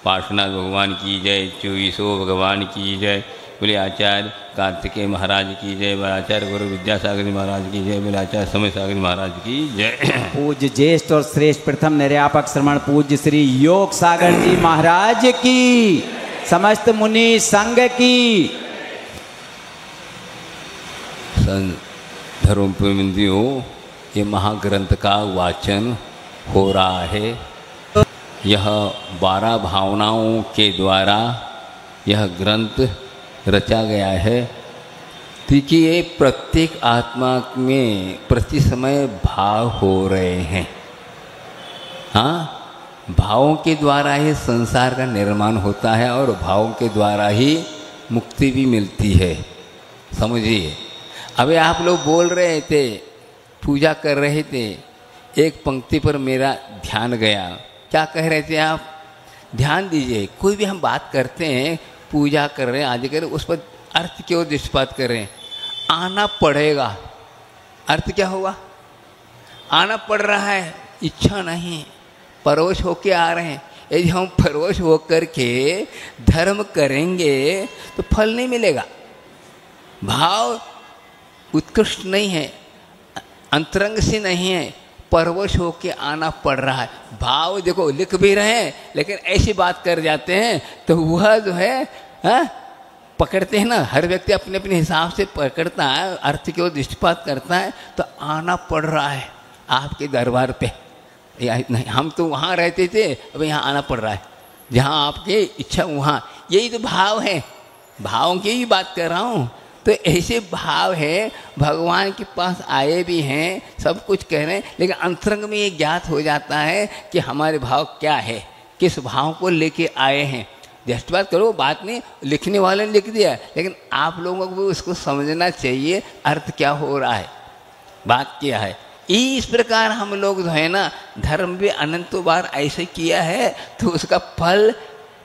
पार्श्वनाथ भगवान की जय, 24 भगवान की जय, बोले आचार्य कार्तिकेय महाराज की जय, बोले आचार्य गुरु विद्यासागर महाराज की जय, बोले आचार्य समय सागर महाराज की जय। पूज्य ज्येष्ठ और श्रेष्ठ प्रथम निर्यापक श्रमण पूज्य श्री योग सागर जी महाराज की, समस्त मुनि संघ की। धर्मप्रेमियों, ये महाग्रंथ का वाचन हो रहा है। यह 12 भावनाओं के द्वारा यह ग्रंथ रचा गया है। देखिए, प्रत्येक आत्मा में प्रति समय भाव हो रहे हैं। हाँ, भावों के द्वारा ही संसार का निर्माण होता है और भावों के द्वारा ही मुक्ति भी मिलती है। समझिए, अभी आप लोग बोल रहे थे, पूजा कर रहे थे, एक पंक्ति पर मेरा ध्यान गया। क्या कह रहे थे आप? ध्यान दीजिए, कोई भी हम बात करते हैं, पूजा कर रहे हैं, आदि कर रहे हैं, उस पर अर्थ की ओर दृष्टिपात कर रहे हैं। आना पड़ेगा, अर्थ क्या होगा? आना पड़ रहा है, इच्छा नहीं, परवश होके आ रहे हैं। यदि हम परवश होकर के धर्म करेंगे तो फल नहीं मिलेगा। भाव उत्कृष्ट नहीं है, अंतरंग से नहीं है, परवश होके आना पड़ रहा है। भाव देखो लिख भी रहे हैं, लेकिन ऐसी बात कर जाते हैं तो वह जो है पकड़ते हैं ना। हर व्यक्ति अपने अपने हिसाब से पकड़ता है, अर्थ की ओर दृष्टिपात करता है, तो आना पड़ रहा है आपके दरबार पे। या नहीं, हम तो वहाँ रहते थे, अब यहाँ आना पड़ रहा है, जहाँ आपकी इच्छा वहाँ। यही तो भाव है, भावों की ही बात कर रहा हूँ। तो ऐसे भाव है, भगवान के पास आए भी हैं, सब कुछ कह रहे हैं, लेकिन अंतरंग में ये ज्ञात हो जाता है कि हमारे भाव क्या है, किस भाव को लेके आए हैं। दृष्टिपात करो, बात नहीं, लिखने वाले ने लिख दिया, लेकिन आप लोगों को भी उसको समझना चाहिए अर्थ क्या हो रहा है, बात क्या है। इस प्रकार हम लोग जो है ना, धर्म भी अनंतों बार ऐसे किया है तो उसका फल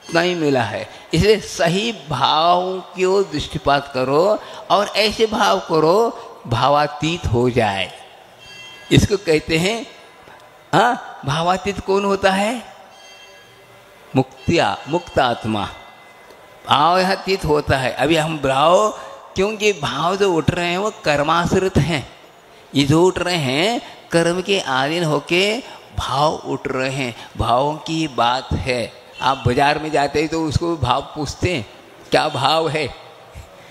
नहीं मिला है। इसलिए सही भाव की ओर दृष्टिपात करो और ऐसे भाव करो भावातीत हो जाए। इसको कहते हैं, हाँ, भावातीत कौन होता है? मुक्त आत्मा। भाव यहाँ तीत होता है। अभी हम भाव, क्योंकि भाव जो उठ रहे हैं वो कर्माश्रित हैं। ये जो उठ रहे हैं कर्म के अधीन होके भाव उठ रहे हैं, भावों की बात है। आप बाजार में जाते हैं तो उसको भाव पूछते हैं, क्या भाव है?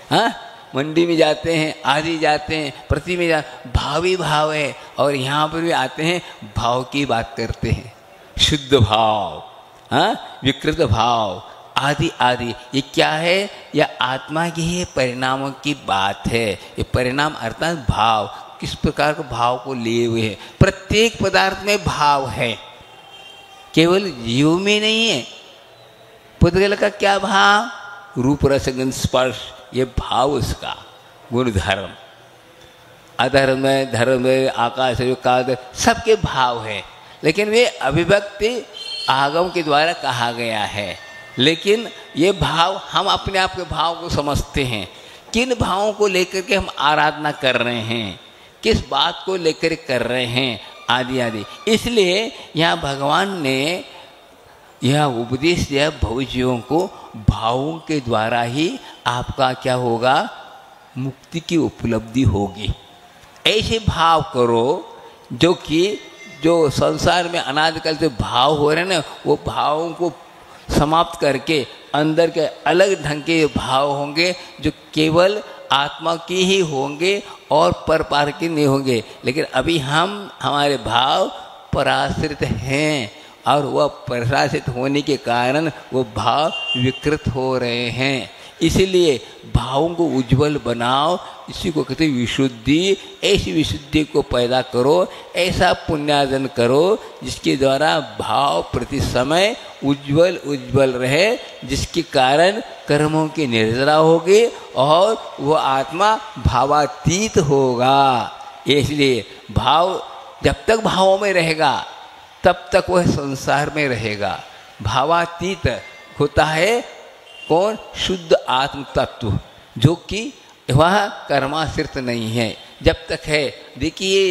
हाँ, मंडी में जाते हैं, आदि जाते हैं, प्रति में भावी भाव है। और यहाँ पर भी आते हैं, भाव की बात करते हैं, शुद्ध भाव, हाँ, विकृत भाव, आदि आदि। ये क्या है? यह आत्मा की ही परिणामों की बात है। ये परिणाम अर्थात भाव, किस प्रकार के भाव को लिए हुए है। प्रत्येक पदार्थ में भाव है, केवल जीव में नहीं है। पुद्गल का क्या भाव? रूप रस गंध स्पर्श, ये भाव उसका गुण धर्म। अधर्म में, धर्म में, आकाश काल, सबके भाव है, लेकिन वे अभिव्यक्ति आगम के द्वारा कहा गया है। लेकिन ये भाव हम अपने आप के भाव को समझते हैं, किन भावों को लेकर के हम आराधना कर रहे हैं, किस बात को लेकर कर रहे हैं, आदि आदि। इसलिए यहाँ भगवान ने यह उपदेश दिया, भविष्यों को भावों के द्वारा ही आपका क्या होगा? मुक्ति की उपलब्धि होगी। ऐसे भाव करो जो कि जो संसार में अनादिकाल से भाव हो रहे हैं ना, वो भावों को समाप्त करके अंदर के अलग ढंग के भाव होंगे जो केवल आत्मा की ही होंगे और परपार के नहीं होंगे। लेकिन अभी हमारे भाव पराश्रित हैं और वह पराश्रित होने के कारण वो भाव विकृत हो रहे हैं। इसीलिए भावों को उज्जवल बनाओ, इसी को कहते हैं विशुद्धि। ऐसी विशुद्धि को पैदा करो, ऐसा पुण्यार्जन करो जिसके द्वारा भाव प्रति समय उज्जवल उज्जवल रहे, जिसके कारण कर्मों की निर्जरा होगी और वह आत्मा भावातीत होगा। इसलिए भाव जब तक भावों में रहेगा तब तक वह संसार में रहेगा। भावातीत होता है कौन? शुद्ध आत्म तत्व, जो कि वह कर्माश्रित नहीं है। जब तक है, देखिए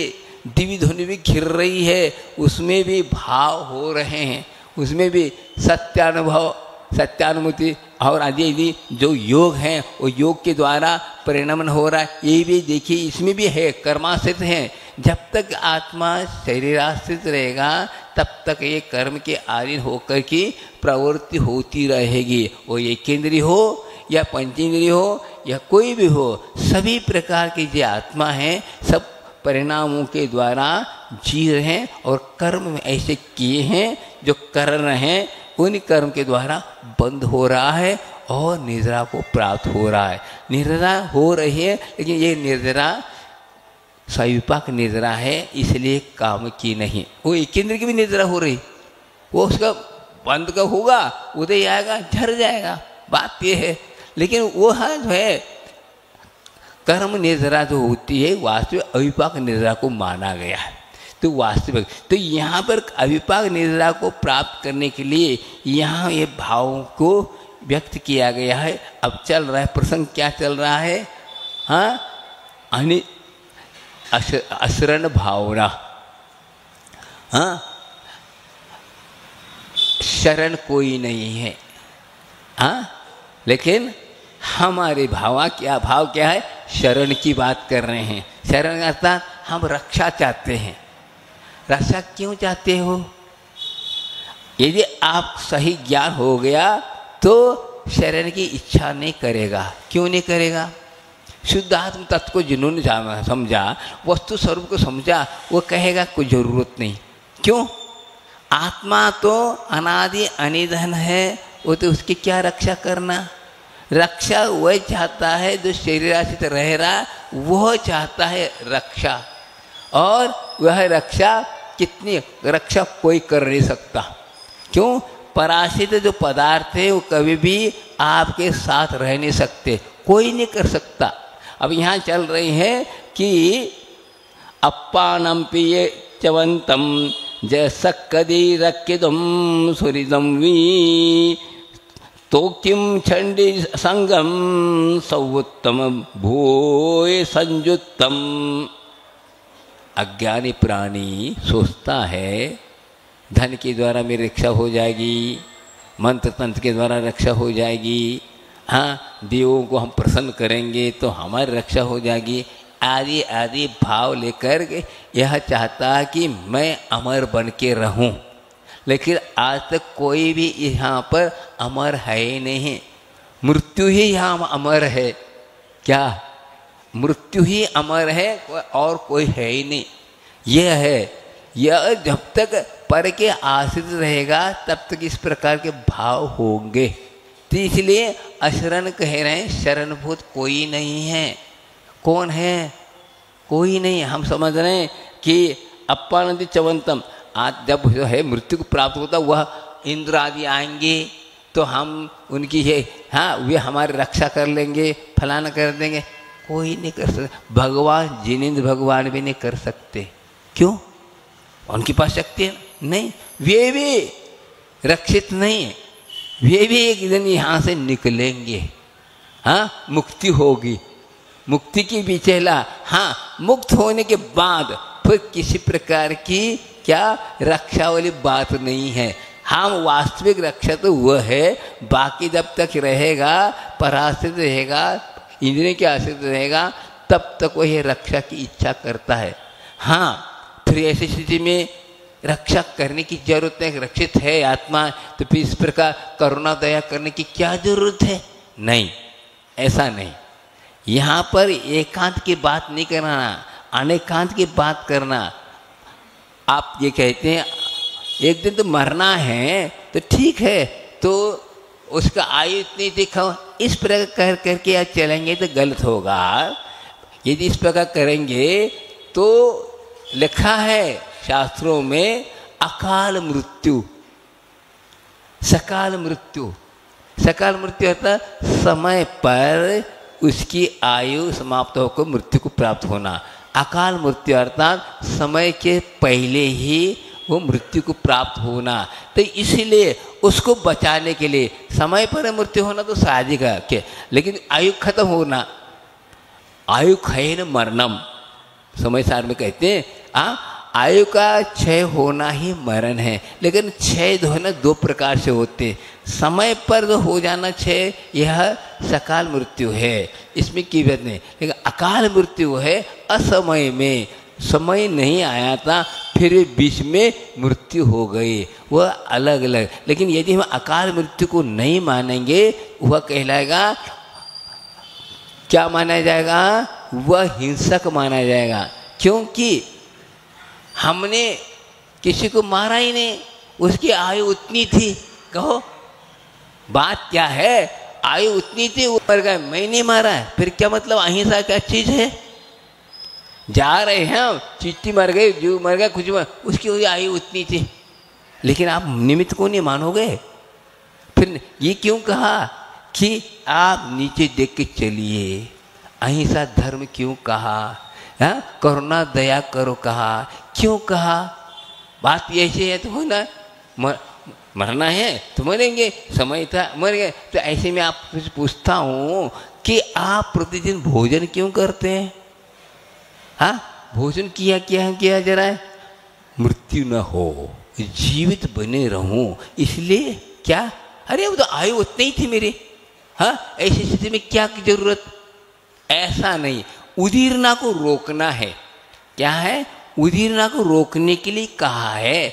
दिव्य ध्वनि भी घिर रही है, उसमें भी भाव हो रहे हैं, उसमें भी सत्यानुभव सत्यानुभूति और आदि आदि जो योग हैं वो योग के द्वारा परिणमन हो रहा है, ये भी देखिए इसमें भी है, कर्माश्रित है। जब तक आत्मा शरीराश्रित रहेगा तब तक ये कर्म के अधीन होकर की प्रवृत्ति होती रहेगी। वो एकेंद्रीय हो या पंचेंद्रिय हो या कोई भी हो, सभी प्रकार की जो आत्मा है सब परिणामों के द्वारा जी रहे हैं और कर्म ऐसे किए हैं जो कर रहे हैं, उन कर्म के द्वारा बंद हो रहा है और निद्रा को प्राप्त हो रहा है। निद्रा हो रही है लेकिन ये निद्रा सविपाक निद्रा है, इसलिए काम की नहीं। वो एकेंद्र की भी निद्रा हो रही, वो उसका बंद का होगा, उदय आएगा, झर जाएगा, बात ये है। लेकिन वो है जो है कर्म निद्रा जो होती है वास्तविक अविपाक निद्रा को माना गया है। तो वास्तविक तो यहाँ पर अविपाक निद्रा को प्राप्त करने के लिए यहाँ ये भावों को व्यक्त किया गया है। अब चल रहा है प्रसंग, क्या चल रहा है? हाँ, अशरण भावना। हाँ, शरण कोई नहीं है। हाँ, लेकिन हमारे भाव क्या है? शरण की बात कर रहे हैं। शरण अर्थात हम रक्षा चाहते हैं। रक्षा क्यों चाहते हो? यदि आप सही ज्ञान हो गया तो शरण की इच्छा नहीं करेगा। क्यों नहीं करेगा? शुद्ध आत्म तत्व को जिन्होंने समझा, वस्तु स्वरूप को समझा, वो कहेगा कोई जरूरत नहीं। क्यों? आत्मा तो अनादि अनिधन है, वो तो उसकी क्या रक्षा करना। रक्षा वह चाहता है जो शरीराश्रित रह रहा, वह चाहता है रक्षा। और वह रक्षा कितनी रक्षा कोई कर नहीं सकता। क्यों? पराश्रित जो पदार्थ है वो कभी भी आपके साथ रह नहीं सकते, कोई नहीं कर सकता। अब यहाँ चल रही है कि अप्पानम पिये चवंतम जैसा कदी रक्किदम सुरिदम वी तो किम छंडी संगम सौत्तम भूय संयुत्तम। अज्ञानी प्राणी सोचता है धन के द्वारा मेरी रक्षा हो जाएगी, मंत्र तंत्र के द्वारा रक्षा हो जाएगी, हाँ देवों को हम प्रसन्न करेंगे तो हमारी रक्षा हो जाएगी, आदि आदि भाव लेकर के यह चाहता है कि मैं अमर बन के रहूं। लेकिन आज तक कोई भी यहाँ पर अमर है ही नहीं। मृत्यु ही यहाँ अमर है। क्या? मृत्यु ही अमर है और कोई है ही नहीं। यह है, यह जब तक पर के आश्रित रहेगा तब तक इस प्रकार के भाव होंगे। तो इसलिए अशरण कह रहे हैं, शरणभूत कोई नहीं है। कौन है? कोई नहीं। हम समझ रहे हैं कि अप्पानंदी चवंतम, आज जब जो है मृत्यु को प्राप्त होता वह इंद्र आदि आएंगे तो हम उनकी है, हाँ वे हमारी रक्षा कर लेंगे, फलाना कर देंगे। कोई नहीं कर सकते। भगवान जिनेंद्र भगवान भी नहीं कर सकते। क्यों? उनके पास शक्ति है नहीं, वे भी रक्षित नहीं है। वे भी एक दिन यहाँ से निकलेंगे। हाँ, मुक्ति होगी, मुक्ति की भी चेला। हाँ, मुक्त होने के बाद फिर किसी प्रकार की क्या रक्षा वाली बात नहीं है। हम वास्तविक रक्षा तो वह है, बाकी जब तक रहेगा, पराश्रित रहेगा, इंद्रियों के आश्रित रहेगा, तब तक वह रक्षा की इच्छा करता है। हाँ, फिर ऐसी स्थिति में रक्षा करने की जरूरत है। रक्षित है आत्मा तो फिर इस प्रकार करुणा दया करने की क्या जरूरत है? नहीं, ऐसा नहीं। यहाँ पर एकांत की बात नहीं करना, अनेकांत की बात करना। आप ये कहते हैं एक दिन तो मरना है तो ठीक है, तो उसका आयु इतनी दिखाओ, इस प्रकार करके आप चलेंगे तो गलत होगा। यदि इस प्रकार करेंगे तो लिखा है शास्त्रों में अकाल मृत्यु, सकाल मृत्यु। सकाल मृत्यु अर्थात समय पर उसकी आयु समाप्त होकर मृत्यु को प्राप्त होना। अकाल मृत्यु अर्थात समय के पहले ही वो मृत्यु को प्राप्त होना। तो इसीलिए उसको बचाने के लिए समय पर मृत्यु होना तो साजिक है, लेकिन आयु खत्म होना, आयु खैन मरणम, समय सार में कहते हैं आयु का क्षय होना ही मरण है। लेकिन क्षय होना दो प्रकार से होते हैं, समय पर जो हो जाना चाहिए यह सकाल मृत्यु है, इसमें की बात नहीं। लेकिन अकाल मृत्यु है असमय में, समय नहीं आया था फिर बीच में मृत्यु हो गई, वह अलग अलग। लेकिन यदि हम अकाल मृत्यु को नहीं मानेंगे वह कहलाएगा, क्या माना जाएगा, वह हिंसक माना जाएगा। क्योंकि हमने किसी को मारा ही नहीं, उसकी आयु उतनी थी। कहो बात क्या है, आयु उतनी थी वो मर गए, मैं नहीं मारा है, फिर क्या मतलब अहिंसा क्या चीज़ है। जा रहे हैं हम, चींटी मर गई, जीव मर गया, कुछ मर, उसकी आयु उतनी थी, लेकिन आप निमित्त को नहीं मानोगे। फिर ये क्यों कहा कि आप नीचे देख के चलिए, अहिंसा धर्म क्यों कहा, करुणा दया करो कहा, क्यों कहा। बात ऐसे है तो होना, मरना है तो मरेंगे, समय था मर गए। तो ऐसे में आप पूछता हूँ कि आप प्रतिदिन भोजन क्यों करते हैं। हाँ, भोजन किया जरा मृत्यु न हो, जीवित बने रहूं, इसलिए क्या, अरे वो तो आयु उतनी ही थी मेरी, हाँ ऐसी स्थिति में क्या की जरूरत। ऐसा नहीं, उदीरना को रोकना है। क्या है, उदीरना को रोकने के लिए कहा है।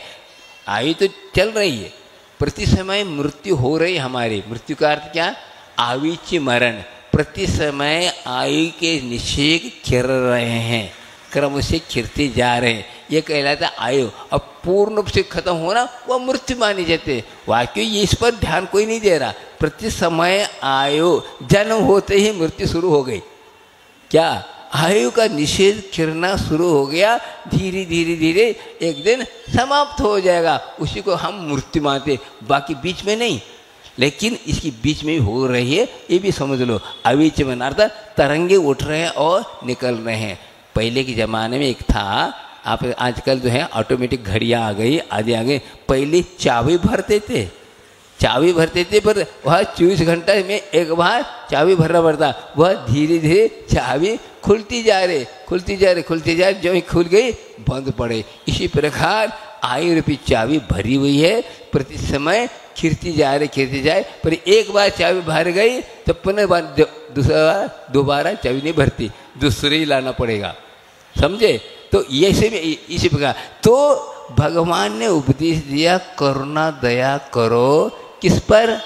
आयु तो चल रही है, प्रति समय मृत्यु हो रही हमारी। मृत्यु का अर्थ क्या, आविच्य मरण। प्रति समय आयु के निषेक खिर रहे हैं, क्रम से खिरते जा रहे हैं, ये कहलाता आयु। अब पूर्ण रूप से खत्म होना वह मृत्यु मानी जाते। वाकई इस पर ध्यान कोई नहीं दे रहा। प्रति समय आयु, जन्म होते ही मृत्यु शुरू हो गई, क्या आयु का निषेध खिरना शुरू हो गया, धीरे धीरे धीरे एक दिन समाप्त हो जाएगा, उसी को हम मृत्यु मानते, बाकी बीच में नहीं। लेकिन इसकी बीच में भी हो रही है, ये भी समझ लो। अविच में अर्थात तरंगे उठ रहे हैं और निकल रहे हैं। पहले के ज़माने में एक था, आप आजकल जो है ऑटोमेटिक घड़ियाँ आ गई, आदि आ गई। पहले चाबी भरते थे, पर वह 24 घंटे में एक बार चाबी भरना पड़ता। वह धीरे धीरे चाबी खुलती जा रही, जो ही खुल गई बंद पड़े। इसी प्रकार आयु रूपी चाबी भरी हुई है, प्रति समय खिरती जाए, पर एक बार चाबी भर गई तो पुनः दोबारा चाबी नहीं भरती, दूसरी लाना पड़ेगा, समझे। तो ये से इसी प्रकार तो भगवान ने उपदेश दिया, करुणा दया करो, किस पर,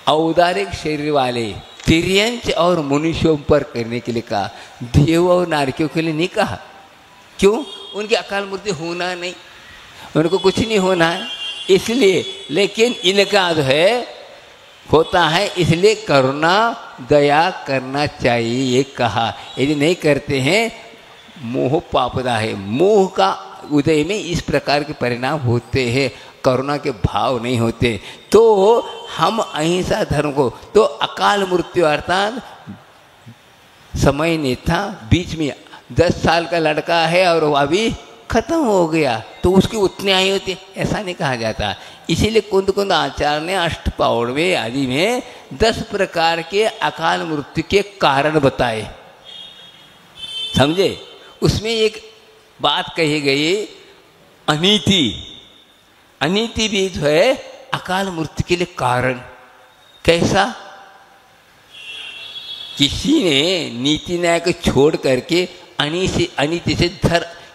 औदारिक शरीर वाले तिर्यंच और मनुष्यों पर करने के लिए कहा, देव और नारकियों के लिए नहीं कहा। क्यों, उनकी अकाल मृत्यु होना नहीं, उनको कुछ नहीं होना है इसलिए। लेकिन इनका जो है होता है, इसलिए करुणा दया करना चाहिए ये कहा। यदि नहीं करते हैं मोह पापदा है, मोह का उदय में इस प्रकार के परिणाम होते हैं, करुणा के भाव नहीं होते। तो हम अहिंसा धर्म को, तो अकाल मृत्यु अर्थात समय नहीं था, बीच में 10 साल का लड़का है और वो अभी खत्म हो गया तो उसकी उतनी आयु होती, ऐसा नहीं कहा जाता। इसीलिए कुंद आचार्य ने अष्टपावड़वे आदि में 10 प्रकार के अकाल मृत्यु के कारण बताए, समझे। उसमें एक बात कही गई, अनीति भी जो है अकाल मृत्यु के लिए कारण। कैसा, किसी ने नीति न्याय को छोड़ करके अनीति से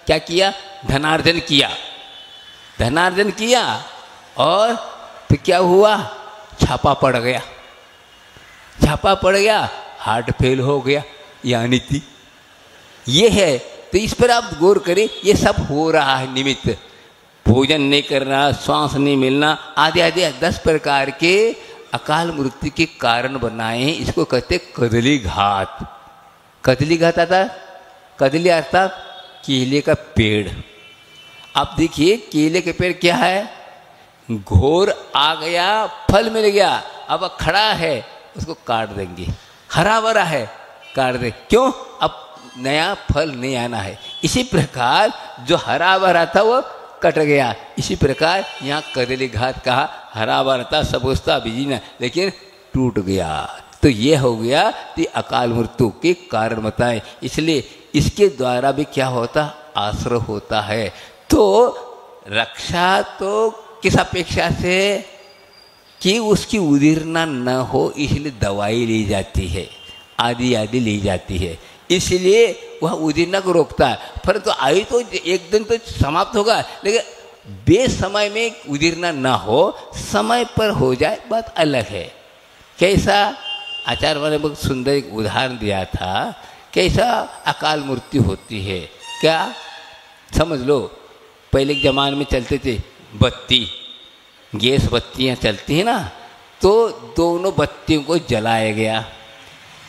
क्या किया, धनार्जन किया और तो क्या हुआ, छापा पड़ गया, हार्ट फेल हो गया, यह अनीति ये है। तो इस पर आप गौर करें, ये सब हो रहा है निमित्त, भोजन नहीं करना, श्वास नहीं मिलना आदि 10 प्रकार के अकाल मृत्यु के कारण बनाए हैं। इसको कहते कदली घात। कदली घात आता, कदली अर्थात केले का पेड़। आप देखिए केले के पेड़ क्या है, घोर आ गया, फल मिल गया, अब खड़ा है उसको काट देंगे, हरा भरा है काट दे, क्यों, अब नया फल नहीं आना है। इसी प्रकार जो हरा भरा था वो कट गया। इसी प्रकार यहाँ कदली घात कहा, हरा भरा था सब उसका बीजना, लेकिन टूट गया, तो ये हो गया कि अकाल मृत्यु के कारण बताए। इसलिए इसके द्वारा भी क्या होता, आश्रय होता है। तो रक्षा तो किस अपेक्षा से कि उसकी उदीरना न हो, इसलिए दवाई ली जाती है, आदि आदि ली जाती है, इसलिए वह उदीरना को रोकता है। परंतु आयु तो एक दिन तो समाप्त होगा, लेकिन बेसमय में उदीरना न हो, समय पर हो जाए बात अलग है। कैसा आचार्य वाले बहुत सुंदर एक उदाहरण दिया था, कैसा अकाल मृत्यु होती है। क्या समझ लो, पहले के ज़माने में चलते थे बत्ती, गैस बत्तियाँ चलती हैं ना, तो दोनों बत्तियों को जलाया गया,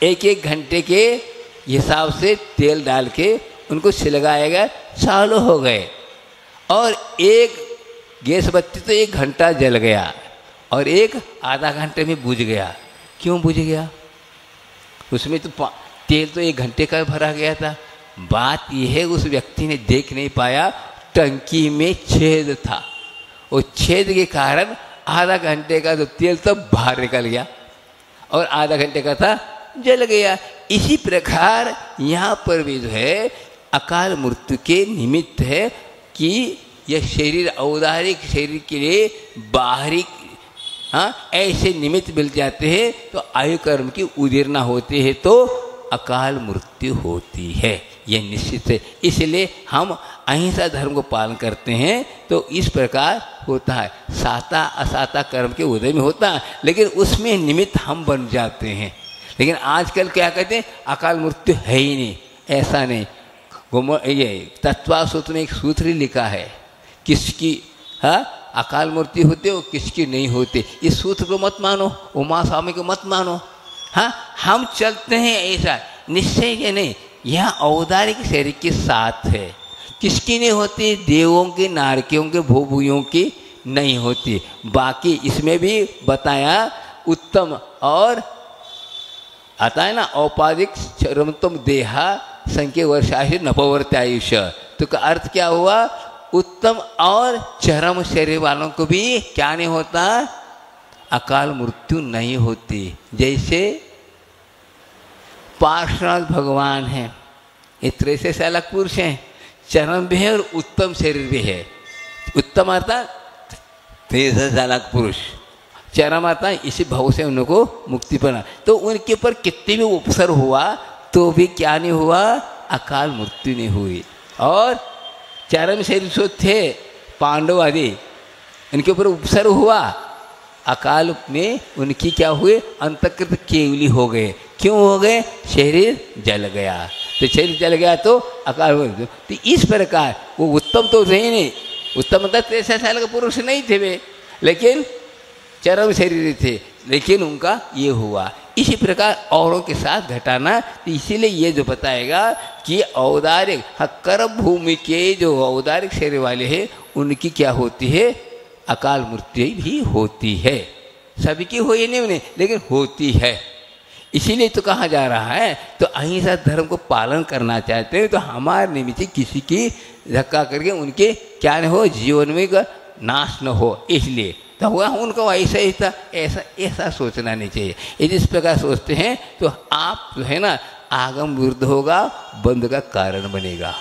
एक एक घंटे के हिसाब से तेल डाल के उनको सिलगाया गया, चालू हो गए। और एक गैस बत्ती तो 1 घंटा जल गया और एक आधा घंटे में बुझ गया। क्यों बुझ गया? उसमें तो तेल तो 1 घंटे का भरा गया था। बात यह है उस व्यक्ति ने देख नहीं पाया, टंकी में छेद था, और छेद के कारण आधा घंटे का जो तेल तो बाहर निकल गया और आधा घंटे का था जल गया। इसी प्रकार यहाँ पर भी जो है अकाल मृत्यु के निमित्त है कि यह शरीर औदारिक शरीर के लिए बाहरी ऐसे निमित्त मिल जाते हैं तो आयु कर्म की उदीरना होती है तो अकाल मृत्यु होती है, यह निश्चित है। इसलिए हम अहिंसा धर्म को पालन करते हैं तो इस प्रकार होता है। साता असाता कर्म के उदय में होता है, लेकिन उसमें निमित्त हम बन जाते हैं। लेकिन आजकल क्या कहते हैं, अकाल मृत्यु है ही नहीं, ऐसा नहीं। ये तत्वा सूत्र में एक सूत्र ही लिखा है, किसकी अकाल मृत्यु होते हो किसकी नहीं होते। इस सूत्र को मत मानो, उमा स्वामी को मत मानो। हम चलते हैं ऐसा निश्चय के नहीं, यह औदारिक शरीर के साथ है। किसकी नहीं होती? देवों की, नारकियों के, भूभूयों की नहीं होती। बाकी इसमें भी बताया उत्तम और आता है ना, औपाधिक चरमतम देहा संख्य वर्षाशि नपवर्त आयुष्य। तो का अर्थ क्या हुआ? उत्तम और चरम शरीर वालों को भी क्या नहीं होता? अकाल मृत्यु नहीं होती। जैसे पार्श्वनाथ भगवान हैं, ये 63 अलग पुरुष हैं, चरम भी है और उत्तम शरीर भी है। उत्तम आता 63 अलग पुरुष, चरम आता इसी भाव से उनको मुक्ति पड़ा। तो उनके ऊपर कितने भी उपसर हुआ तो भी क्या नहीं हुआ? अकाल मृत्यु नहीं हुई। और चरम शरीर जो थे पांडव आदि, इनके ऊपर उपसर हुआ, अकाल में उनकी क्या हुए? अंतकृत केवली हो गए। क्यों हो गए? शरीर जल गया। तो शरीर जल गया तो अकाल मृत्यु। तो इस प्रकार वो उत्तम तो थे ही नहीं, उत्तम मतलब 63 साल के पुरुष नहीं थे वे, लेकिन चरम शरीर थे, लेकिन उनका ये हुआ। इसी प्रकार औरों के साथ घटाना। तो इसीलिए ये जो बताएगा कि औदारिक कर्म भूमि के जो औदारिक शरीर वाले हैं उनकी क्या होती है? अकाल मृत्यु भी होती है। सभी की हो ही नहीं उन्हें, लेकिन होती है। इसीलिए तो कहा जा रहा है, तो अहिंसा धर्म को पालन करना चाहते हैं तो हमारे निमित्त किसी की धक्का करके उनके क्या न हो, जीवन में का नाश न हो। इसलिए तो हुआ उनको ऐसा ही था, ऐसा सोचना नहीं चाहिए। यदि इस प्रकार सोचते हैं तो आप जो है ना आगम विरुद्ध होगा, बंद का कारण बनेगा।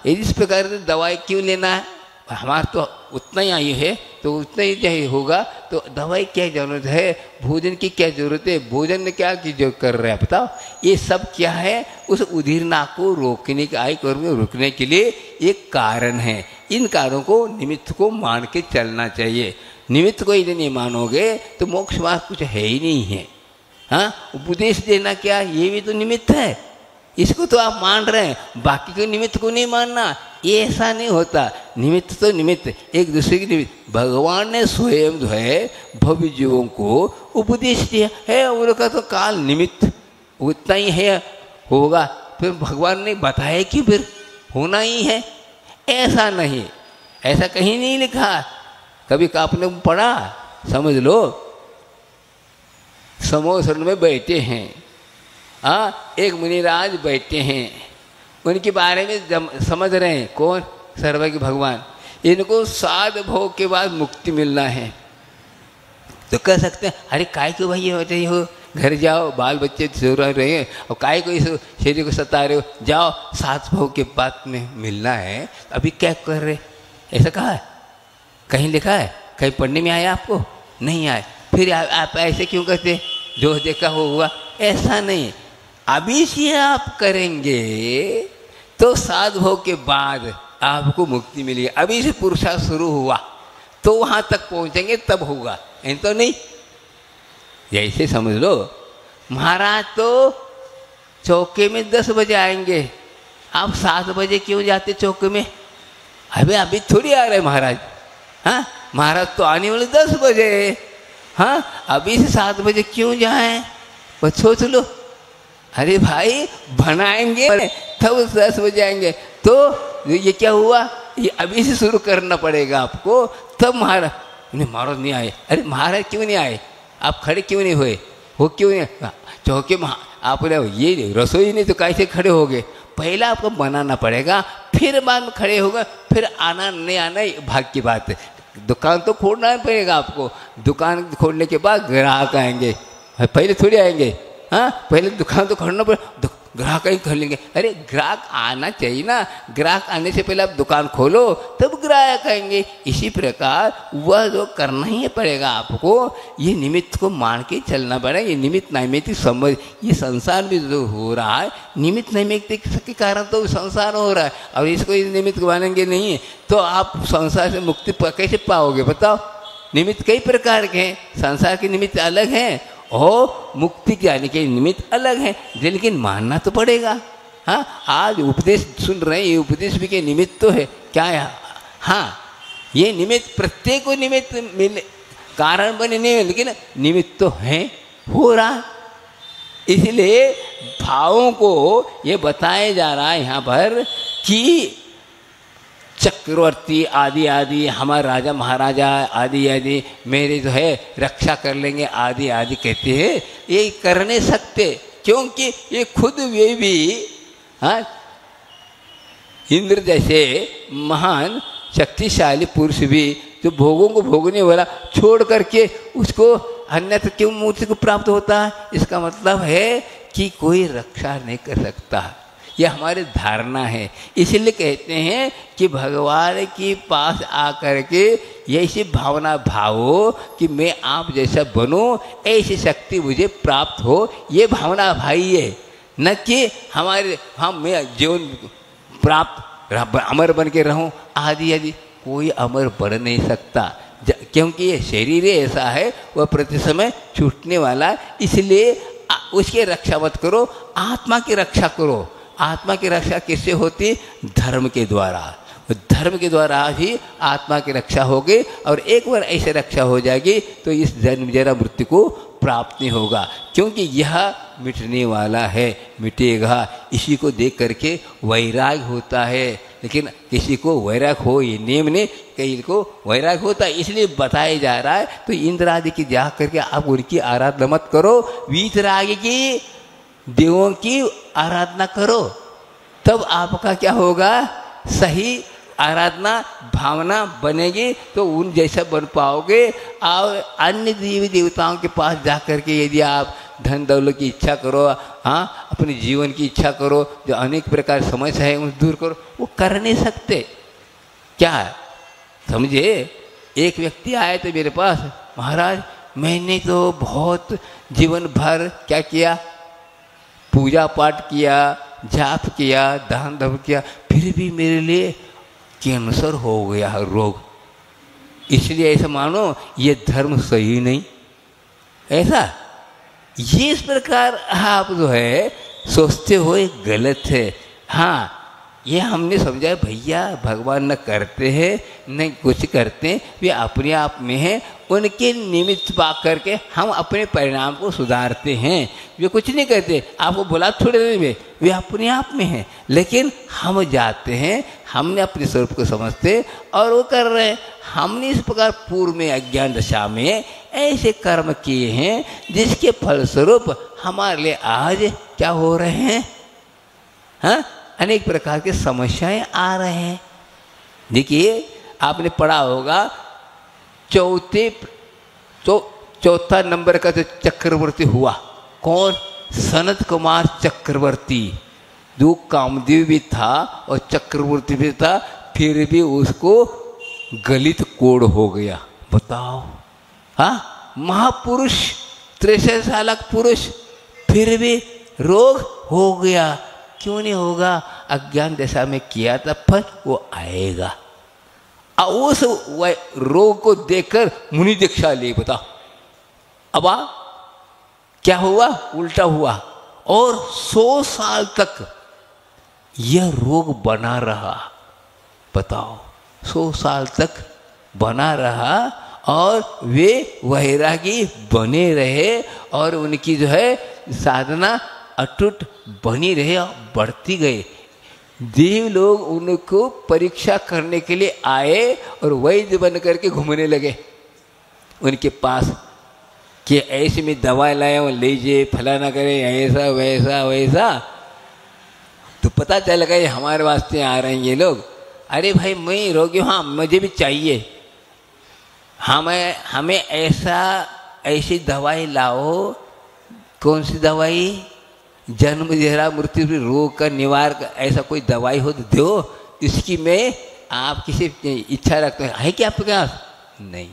यदि इस प्रकार से दवाई क्यों लेना है? हमारा तो उतना ही आयु है तो उतना ही चाहिए होगा, तो दवाई क्या ज़रूरत है? भोजन की क्या ज़रूरत है? भोजन में क्या की जो कर रहे हैं बताओ? ये सब क्या है? उस उदीरना को रोकने के, आयु कर्म को रोकने के लिए एक कारण है। इन कारणों को, निमित्त को मान के चलना चाहिए। निमित्त को यदि नहीं मानोगे तो मोक्ष मार्ग कुछ है ही नहीं है। उपदेश देना क्या, ये भी तो निमित्त है। इसको तो आप मान रहे हैं, बाकी के निमित्त को नहीं मानना, ये ऐसा नहीं होता। निमित्त तो निमित्त, एक दूसरे के निमित्त। भगवान ने स्वयं जो है भव्य जीवों को उपदेश दिया है, उनका तो काल निमित्त उतना ही है, होगा। फिर भगवान ने बताया कि फिर होना ही है, ऐसा नहीं, ऐसा कहीं नहीं लिखा। कभी आपने पढ़ा? समझ लो, समोसन में बैठे हैं, एक मुनिराज बैठे हैं, उनके बारे में समझ रहे हैं। कौन? सर्वज्ञ भगवान। इनको 7 भोग के बाद मुक्ति मिलना है। तो कह सकते हैं अरे काय को भाई ये हो, घर जाओ, बाल बच्चे सो रहे हैं और काय को इस शरीर को सता रहे हो, जाओ 7 भोग के बाद में मिलना है, अभी क्या कर रहे? ऐसा कहा है? कहीं लिखा है? कहीं पढ़ने में आया आपको? नहीं आए। फिर आप ऐसे क्यों करते? जो देखा वो हुआ, ऐसा नहीं। अभी से आप करेंगे तो 7 भोग के बाद आपको मुक्ति मिलेगी। अभी से पुरुषार्थ शुरू हुआ तो वहाँ तक पहुँचेंगे तब होगा, नहीं तो नहीं। जैसे समझ लो, महाराज तो चौके में 10 बजे आएंगे, आप 7 बजे क्यों जाते चौके में? अभी थोड़ी आ रहे महाराज। हाँ, महाराज तो आने वाले 10 बजे। हाँ, अभी से 7 बजे क्यों जाएं? बस सोच लो। अरे भाई बनाएंगे तब 10 बजे आएंगे, तो ये क्या हुआ? ये अभी से शुरू करना पड़ेगा आपको, तब महाराज। महाराज नहीं आए। अरे महाराज क्यों नहीं आए? आप खड़े क्यों नहीं हुए? वो क्यों नहीं? चौके में आपने ये रसोई नहीं तो कैसे खड़े हो गए? पहला आपको बनाना पड़ेगा, फिर बाद में खड़े होगा। फिर आना नहीं आना भाग की बात है। दुकान तो खोलना पड़ेगा आपको। दुकान खोलने के बाद ग्राहक आएंगे, पहले थोड़ी आएंगे। हाँ, पहले दुकान तो खोलना पड़ेगा, ग्राहक ही खोलेंगे। अरे ग्राहक आना चाहिए ना, ग्राहक आने से पहले आप दुकान खोलो तब ग्राहक आएंगे। इसी प्रकार वह जो करना ही पड़ेगा आपको, ये निमित्त को मान के चलना पड़ेगा। ये निमित्त नैमित्तिक समझ, ये संसार में जो हो रहा है निमित्त नैमित्तिक के कारण तो संसार हो रहा है। और इसको इस निमित्त को मानेंगे नहीं तो आप संसार से मुक्ति कैसे पाओगे? बताओ। निमित्त कई प्रकार के हैं, संसार के निमित्त अलग हैं और मुक्ति के आने के निमित्त अलग है, लेकिन मानना तो पड़ेगा। हाँ, आज उपदेश सुन रहे हैं, ये उपदेश भी के निमित्त तो है क्या है? हाँ, ये निमित्त प्रत्येक को निमित्त मिले, कारण बने नहीं, लेकिन निमित्त तो है, हो रहा। इसलिए भावों को ये बताया जा रहा है यहाँ पर कि चक्रवर्ती आदि आदि, हमारे राजा महाराजा आदि आदि मेरे जो है रक्षा कर लेंगे आदि आदि कहते हैं। ये कर नहीं सकते, क्योंकि ये खुद वे भी हाँ इंद्र जैसे महान शक्तिशाली पुरुष भी जो भोगों को भोगने वाला छोड़ करके उसको अन्यथा क्यों मुक्ति को प्राप्त होता है? इसका मतलब है कि कोई रक्षा नहीं कर सकता। यह हमारी धारणा है। इसलिए कहते हैं कि भगवान के पास आकर के ऐसी भावना भावो कि मैं आप जैसा बनूं, ऐसी शक्ति मुझे प्राप्त हो, ये भावना भाई है। न कि मैं जीवन प्राप्त अमर बन के रहूं आदि आदि। कोई अमर बन नहीं सकता, क्योंकि ये शरीर ऐसा है वह प्रति समय छूटने वाला। इसलिए उसकी रक्षा मत करो, आत्मा की रक्षा करो। आत्मा की रक्षा किससे होती? धर्म के द्वारा। धर्म के द्वारा ही आत्मा की रक्षा होगी, और एक बार ऐसे रक्षा हो जाएगी तो इस जन्म जरा मृत्यु को प्राप्त नहीं होगा, क्योंकि यह मिटने वाला है, मिटेगा। इसी को देख करके वैराग होता है, लेकिन किसी को वैराग हो ये नियम नहीं, कई को वैराग होता है। इसलिए बताया जा रहा है तो इंद्र आदि की जा करके आप उनकी आराधना मत करो, वीतराग की देवों की आराधना करो, तब आपका क्या होगा? सही आराधना भावना बनेगी तो उन जैसा बन पाओगे। और अन्य देवी देवताओं के पास जा कर के यदि आप धन दौलत की इच्छा करो, हाँ अपने जीवन की इच्छा करो, जो अनेक प्रकार समस्या है उन दूर करो, वो कर नहीं सकते। क्या है समझे? एक व्यक्ति आए थे मेरे पास, महाराज मैंने तो बहुत जीवन भर क्या किया, पूजा पाठ किया, जाप किया, दान धर्म किया, फिर भी मेरे लिए कैंसर हो गया है रोग। इसलिए ऐसा मानो ये धर्म सही नहीं, ऐसा ये इस प्रकार आप जो है सोचते हो ये गलत है। हाँ, ये हमने समझा भैया भगवान न करते हैं न कुछ करते हैं, वे अपने आप में हैं, उनके निमित्त पा करके हम अपने परिणाम को सुधारते हैं। वे कुछ नहीं करते, आपको बुला थोड़े देर में, वे अपने आप में हैं, लेकिन हम जाते हैं, हमने अपने स्वरूप को समझते और वो कर रहे हैं। हमने इस प्रकार पूर्व में अज्ञान दशा में ऐसे कर्म किए हैं जिसके फलस्वरूप हमारे लिए आज क्या हो रहे हैं? हाँ, अनेक प्रकार की समस्याएं आ रहे हैं। देखिए आपने पढ़ा होगा चौथा नंबर का जो चक्रवर्ती हुआ, कौन? सनत कुमार चक्रवर्ती, जो कामदेव भी था और चक्रवर्ती भी था, फिर भी उसको गलित कोड़ हो गया। बताओ, हाँ, महापुरुष 63 साल का पुरुष, फिर भी रोग हो गया। क्यों नहीं होगा? अज्ञान दशा में किया था, फल वो आएगा। और उस रोग को देखकर मुनि दीक्षा ली। बताओ, अब क्या हुआ? उल्टा हुआ। और 100 साल तक यह रोग बना रहा। बताओ, 100 साल तक बना रहा और वे वैरागी बने रहे और उनकी जो है साधना अटूट बनी रहे और बढ़ती गई। देव लोग उनको परीक्षा करने के लिए आए और वैद्य बन करके घूमने लगे उनके पास कि ऐसे में दवा लाया वो लीजिए, फलाना करें, ऐसा वैसा वैसा। तो पता चल गया ये हमारे वास्ते आ रहे हैं ये लोग। अरे भाई, मैं रोगी हूँ, हाँ मुझे भी चाहिए, हमें ऐसी दवाई लाओ। कौन सी दवाई? जन्म जरा मृत्यु रोग का निवारक ऐसा कोई दवाई हो तो दो। इसकी मैं आप किसी इच्छा रखते हैं, है क्या आपके पास? नहीं,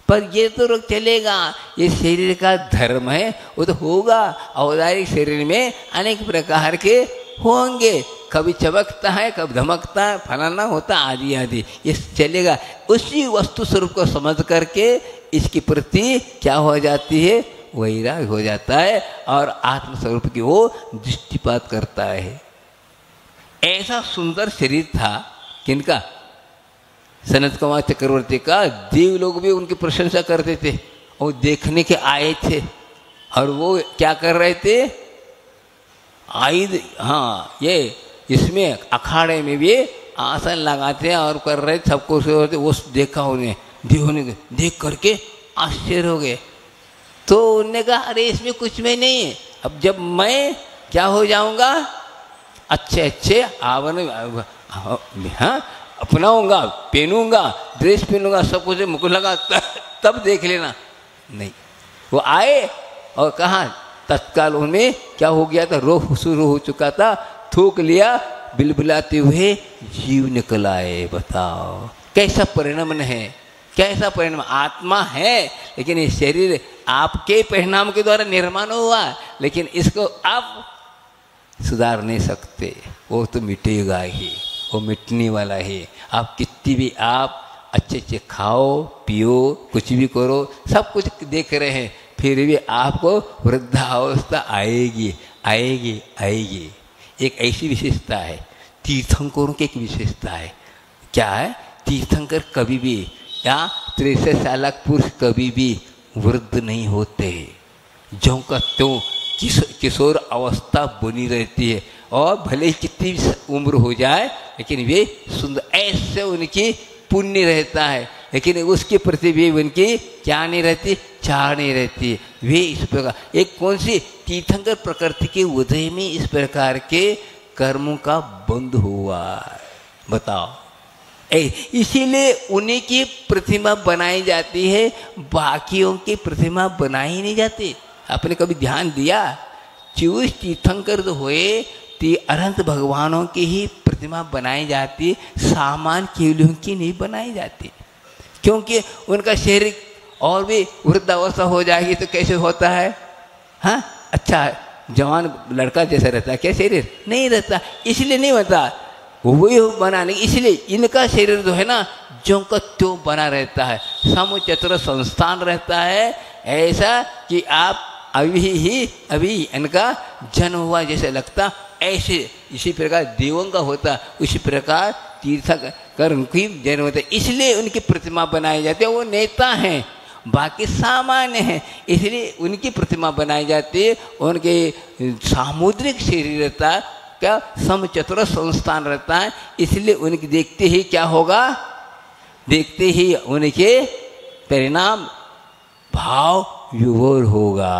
पर ये तो रोग चलेगा, ये शरीर का धर्म है, वो तो होगा। औदारिक शरीर में अनेक प्रकार के होंगे, कभी चमकता है, कभी धमकता है, फलाना होता, आदि आदि, ये चलेगा। उसी वस्तु स्वरूप को समझ करके इसके प्रति क्या हो जाती है? वैराग हो जाता है और आत्मस्वरूप की वो दृष्टिपात करता है। ऐसा सुंदर शरीर था किनका? सनत कुमार चक्रवर्ती का। देव लोग भी उनकी प्रशंसा करते थे और देखने के आए थे। और वो क्या कर रहे थे? हाँ, ये इसमें अखाड़े में भी आसन लगाते हैं और कर रहे, सबको वो देखा उन्हें, देवों ने देख करके आश्चर्य हो गए। तो उन्होंने कहा, अरे इसमें कुछ में नहीं है। अब जब मैं क्या हो जाऊंगा? अच्छे अच्छे आवरण हाँ अपनाऊंगा, पहनूंगा, ड्रेस पहनूंगा, सब कुछ मुकुट लगा, तब देख लेना। नहीं, वो आए और कहा, तत्काल उनमें क्या हो गया था? रोग शुरू हो चुका था, थूक लिया, बिलबिलाते हुए जीव निकल आए। बताओ कैसा परिणाम है, कैसा परिणाम। आत्मा है लेकिन ये शरीर आपके परिणाम के द्वारा निर्माण हुआ, लेकिन इसको आप सुधार नहीं सकते, वो तो मिटेगा ही, वो मिटने वाला है। आप कितनी भी आप अच्छे अच्छे खाओ पियो, कुछ भी करो, सब कुछ देख रहे हैं, फिर भी आपको वृद्धावस्था आएगी आएगी आएगी। एक ऐसी विशेषता है तीर्थंकरों की, एक विशेषता है। क्या है? तीर्थंकर कभी भी या 63 साल पुरुष कभी भी वृद्ध नहीं होते, जो का त्यों किशोर अवस्था बनी रहती है। और भले ही कितनी उम्र हो जाए लेकिन वे सुंदर, ऐसे उनकी पुण्य रहता है, लेकिन उसके प्रति भी उनकी क्या नहीं रहती? चाह नहीं रहती। वे इस प्रकार एक कौन सी तीर्थंकर प्रकृति के उदय में इस प्रकार के कर्मों का बंध हुआ। बताओ, इसीलिए उन्हीं की प्रतिमा बनाई जाती है, बाकियों की प्रतिमा बनाई नहीं जाती। आपने कभी ध्यान दिया? 24 तीर्थंकर जो हुए अनंत भगवानों की ही प्रतिमा बनाई जाती, सामान्य केवलियों की नहीं बनाई जाती, क्योंकि उनका शरीर और भी वृद्धावस्था हो जाएगी तो कैसे होता है? हाँ, अच्छा जवान लड़का जैसा रहता है क्या शरीर? नहीं रहता, इसलिए नहीं होता, वही बनाने। इसलिए इनका शरीर जो है ना, जो का त्यों बना रहता है, समुचत्र संस्थान रहता है, ऐसा कि आप अभी इनका जन्म हुआ जैसे लगता, ऐसे इसी प्रकार देवों का होता, उसी प्रकार तीर्थंकर उनकी जन्म होता है। इसलिए उनकी प्रतिमा बनाई जाती है। वो नेता हैं, बाकी सामान्य हैं, इसलिए उनकी प्रतिमा बनाई जाती है। उनके सामुद्रिक शरीर रहता है, क्या समचतुर संस्थान रहता है, इसलिए उनके देखते ही क्या होगा? देखते ही उनके परिणाम भाव विभोर होगा।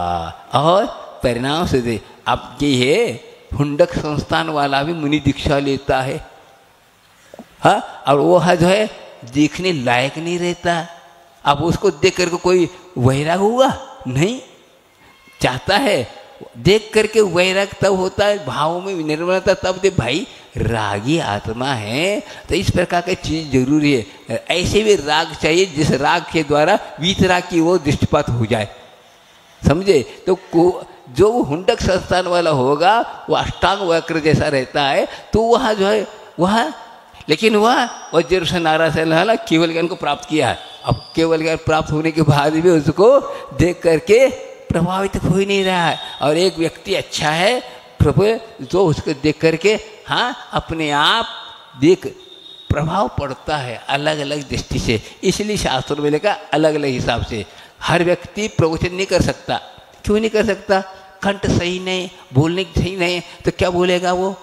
और परिणाम से आपकी है हुंडक संस्थान वाला भी मुनि दीक्षा लेता है, हाँ, और वो जो है देखने लायक नहीं रहता। अब उसको देख करके कोई वैराग हुआ नहीं चाहता है, देख करके वैराग तब होता है, भाव में निर्मलता तब दे। भाई रागी आत्मा है, तो इस प्रकार की चीज़ जरूरी है। ऐसे भी राग चाहिए जिस राग के द्वारा वीतराग की वो दृष्टिपात हो जाए, समझे। तो जो हुंडक संस्थान वाला होगा वो अष्टांग वक्र जैसा रहता है, तो वहाँ जो है वहाँ, लेकिन वह वज्र से नारा से ना केवल ज्ञान को प्राप्त किया है। अब केवल ज्ञान प्राप्त होने के बाद भी उसको देख करके प्रभावित हो ही नहीं रहा है। और एक व्यक्ति अच्छा है प्रभु, जो उसको देख करके हाँ अपने आप देख प्रभाव पड़ता है अलग अलग दृष्टि से। इसलिए शास्त्रों में लिखा अलग अलग हिसाब से। हर व्यक्ति प्रवचन नहीं कर सकता। क्यों नहीं कर सकता? कंठ सही नहीं, बोलने सही नहीं, तो क्या बोलेगा वो?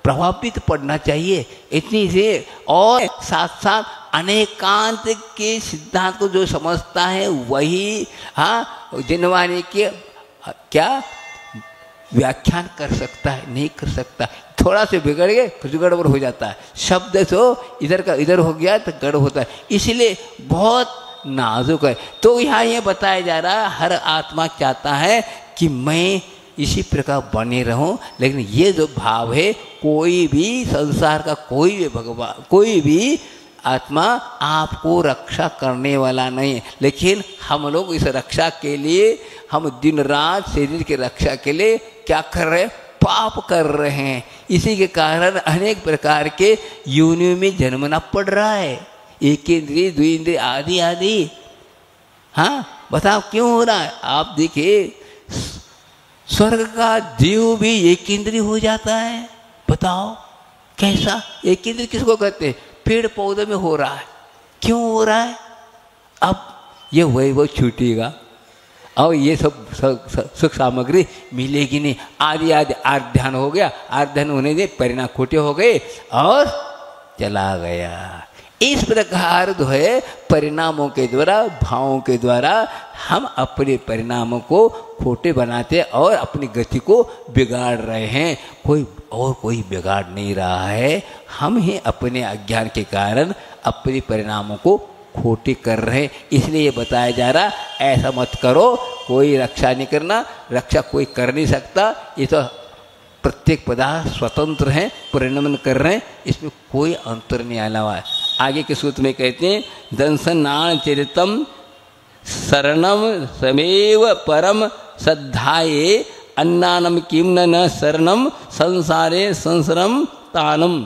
प्रभावित पड़ना चाहिए इतनी से। और साथ साथ अनेकांत के सिद्धांत को जो समझता है वही हाँ जिनवानी के क्या व्याख्यान कर सकता है, नहीं कर सकता। थोड़ा से बिगड़ गए कुछ गड़बड़ हो जाता है। शब्द तो इधर का इधर हो गया तो गड़बड़ होता है, इसलिए बहुत नाजुक है। तो यहाँ ये बताया जा रहा है हर आत्मा चाहता है कि मैं इसी प्रकार बने रहूं, लेकिन ये जो भाव है कोई भी संसार का कोई भी भगवान कोई भी आत्मा आपको रक्षा करने वाला नहीं है। लेकिन हम लोग इस रक्षा के लिए हम दिन रात शरीर की रक्षा के लिए क्या कर रहे हैं? पाप कर रहे हैं। इसी के कारण अनेक प्रकार के योनियों में जन्मना पड़ रहा है। एक इंद्रिय द्विंद्रिय आदि आदि। हाँ बताओ क्यों हो रहा है? आप देखिए स्वर्ग का जीव भी एक इंद्रिय हो जाता है। बताओ कैसा? एक इंद्रिय किसको कहते हैं? पेड़ पौधे में हो रहा है। क्यों हो रहा है? अब ये वैभव छूटेगा और ये सब सुख सामग्री मिलेगी नहीं। आदि आदि आध्यान हो गया, आध्यान होने से परिणाम खोटे हो गए और चला गया। इस प्रकार जो है परिणामों के द्वारा भावों के द्वारा हम अपने परिणामों को खोटे बनाते और अपनी गति को बिगाड़ रहे हैं। कोई बिगाड़ नहीं रहा है, हम ही अपने अज्ञान के कारण अपने परिणामों को खोटे कर रहे हैं। इसलिए ये बताया जा रहा ऐसा मत करो, कोई रक्षा नहीं करना, रक्षा कोई कर नहीं सकता। ये तो प्रत्येक पदार्थ स्वतंत्र हैं, परिणमन कर रहे हैं, इसमें कोई अंतर नहीं आना हुआ है। आगे के सूत्र में कहते हैं दंसनान चरितम शरणम समेव परम श्रद्धाये अन्नानम किम न शरणम संसारे संसरम तानम।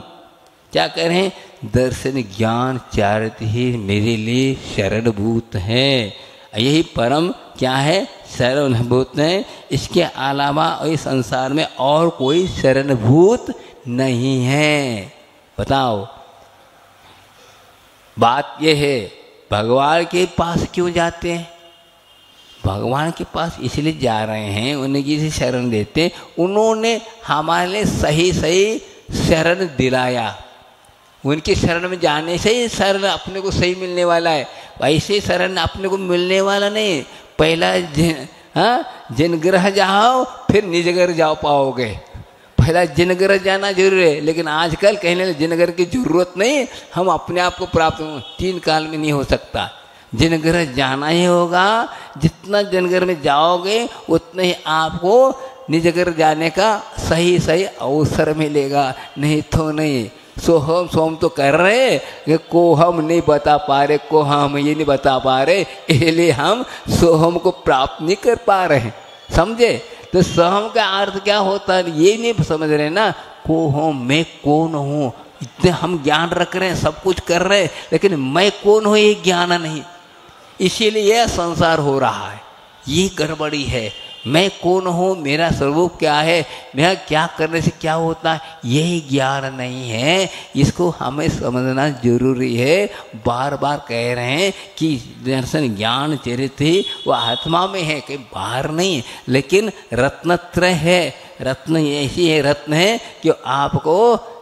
क्या कह रहे हैं? दर्शन ज्ञान चारित ही मेरे लिए शरणभूत है। यही परम क्या है? शरणभूत है। इसके अलावा इस संसार में और कोई शरणभूत नहीं है। बताओ बात यह है, भगवान के पास क्यों जाते हैं? भगवान के पास इसलिए जा रहे हैं, उनकी से शरण देते हैं। उन्होंने हमारे लिए सही सही शरण दिलाया। उनकी शरण में जाने से ही शरण अपने को सही मिलने वाला है। वैसे शरण अपने को मिलने वाला नहीं। पहला जिन ग्रह जाओ फिर निज घर जाओ पाओगे। पहला जिन ग्रह जाना जरूर है, लेकिन आजकल कहने लगे जिन ग्रह की जरूरत नहीं, हम अपने आप को प्राप्त हो 3 काल में नहीं हो सकता। जिन ग्रह जाना ही होगा। जितना जिन ग्रह में जाओगे उतना ही आपको निज घर जाने का सही सही अवसर मिलेगा, नहीं तो नहीं। सोम तो कर रहे कि को हम नहीं बता पा रहे, को हम ये नहीं बता पा रहे, इसलिए हम सोहम को प्राप्त नहीं कर पा रहे। समझे? तो सोहम का अर्थ क्या होता है ये नहीं समझ रहे ना। को हम मैं कौन हूँ, इतने हम ज्ञान रख रहे हैं, सब कुछ कर रहे हैं, लेकिन मैं कौन हूँ ये ज्ञान नहीं। इसीलिए यह संसार हो रहा है, ये गड़बड़ी है। मैं कौन हूँ, मेरा स्वरूप क्या है, मेरा क्या करने से क्या होता है, यही ज्ञान नहीं है। इसको हमें समझना जरूरी है। बार बार कह रहे हैं कि दर्शन ज्ञान चरित ही वो आत्मा में है, कहीं बाहर नहीं। लेकिन रत्नत्रय है, रत्न ऐसी है रत्न है कि आपको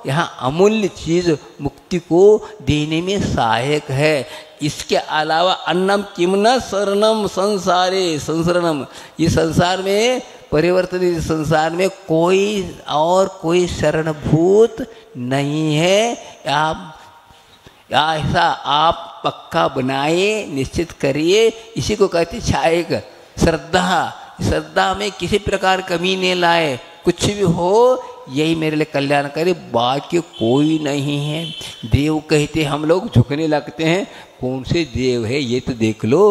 यहाँ अमूल्य चीज़ मुक्ति को देने में सहायक है। इसके अलावा अन्नम किम न शरणम संसारे संसरणम। ये संसार में परिवर्तन, इस संसार में कोई शरणभूत नहीं है। आप ऐसा आप पक्का बनाए, निश्चित करिए। इसी को कहते छाएगा श्रद्धा। श्रद्धा में किसी प्रकार कमी नहीं लाए। कुछ भी हो यही मेरे लिए कल्याण करे, बाकी कोई नहीं है। देव कहते हम लोग झुकने लगते हैं, कौन से देव है ये तो देख लो।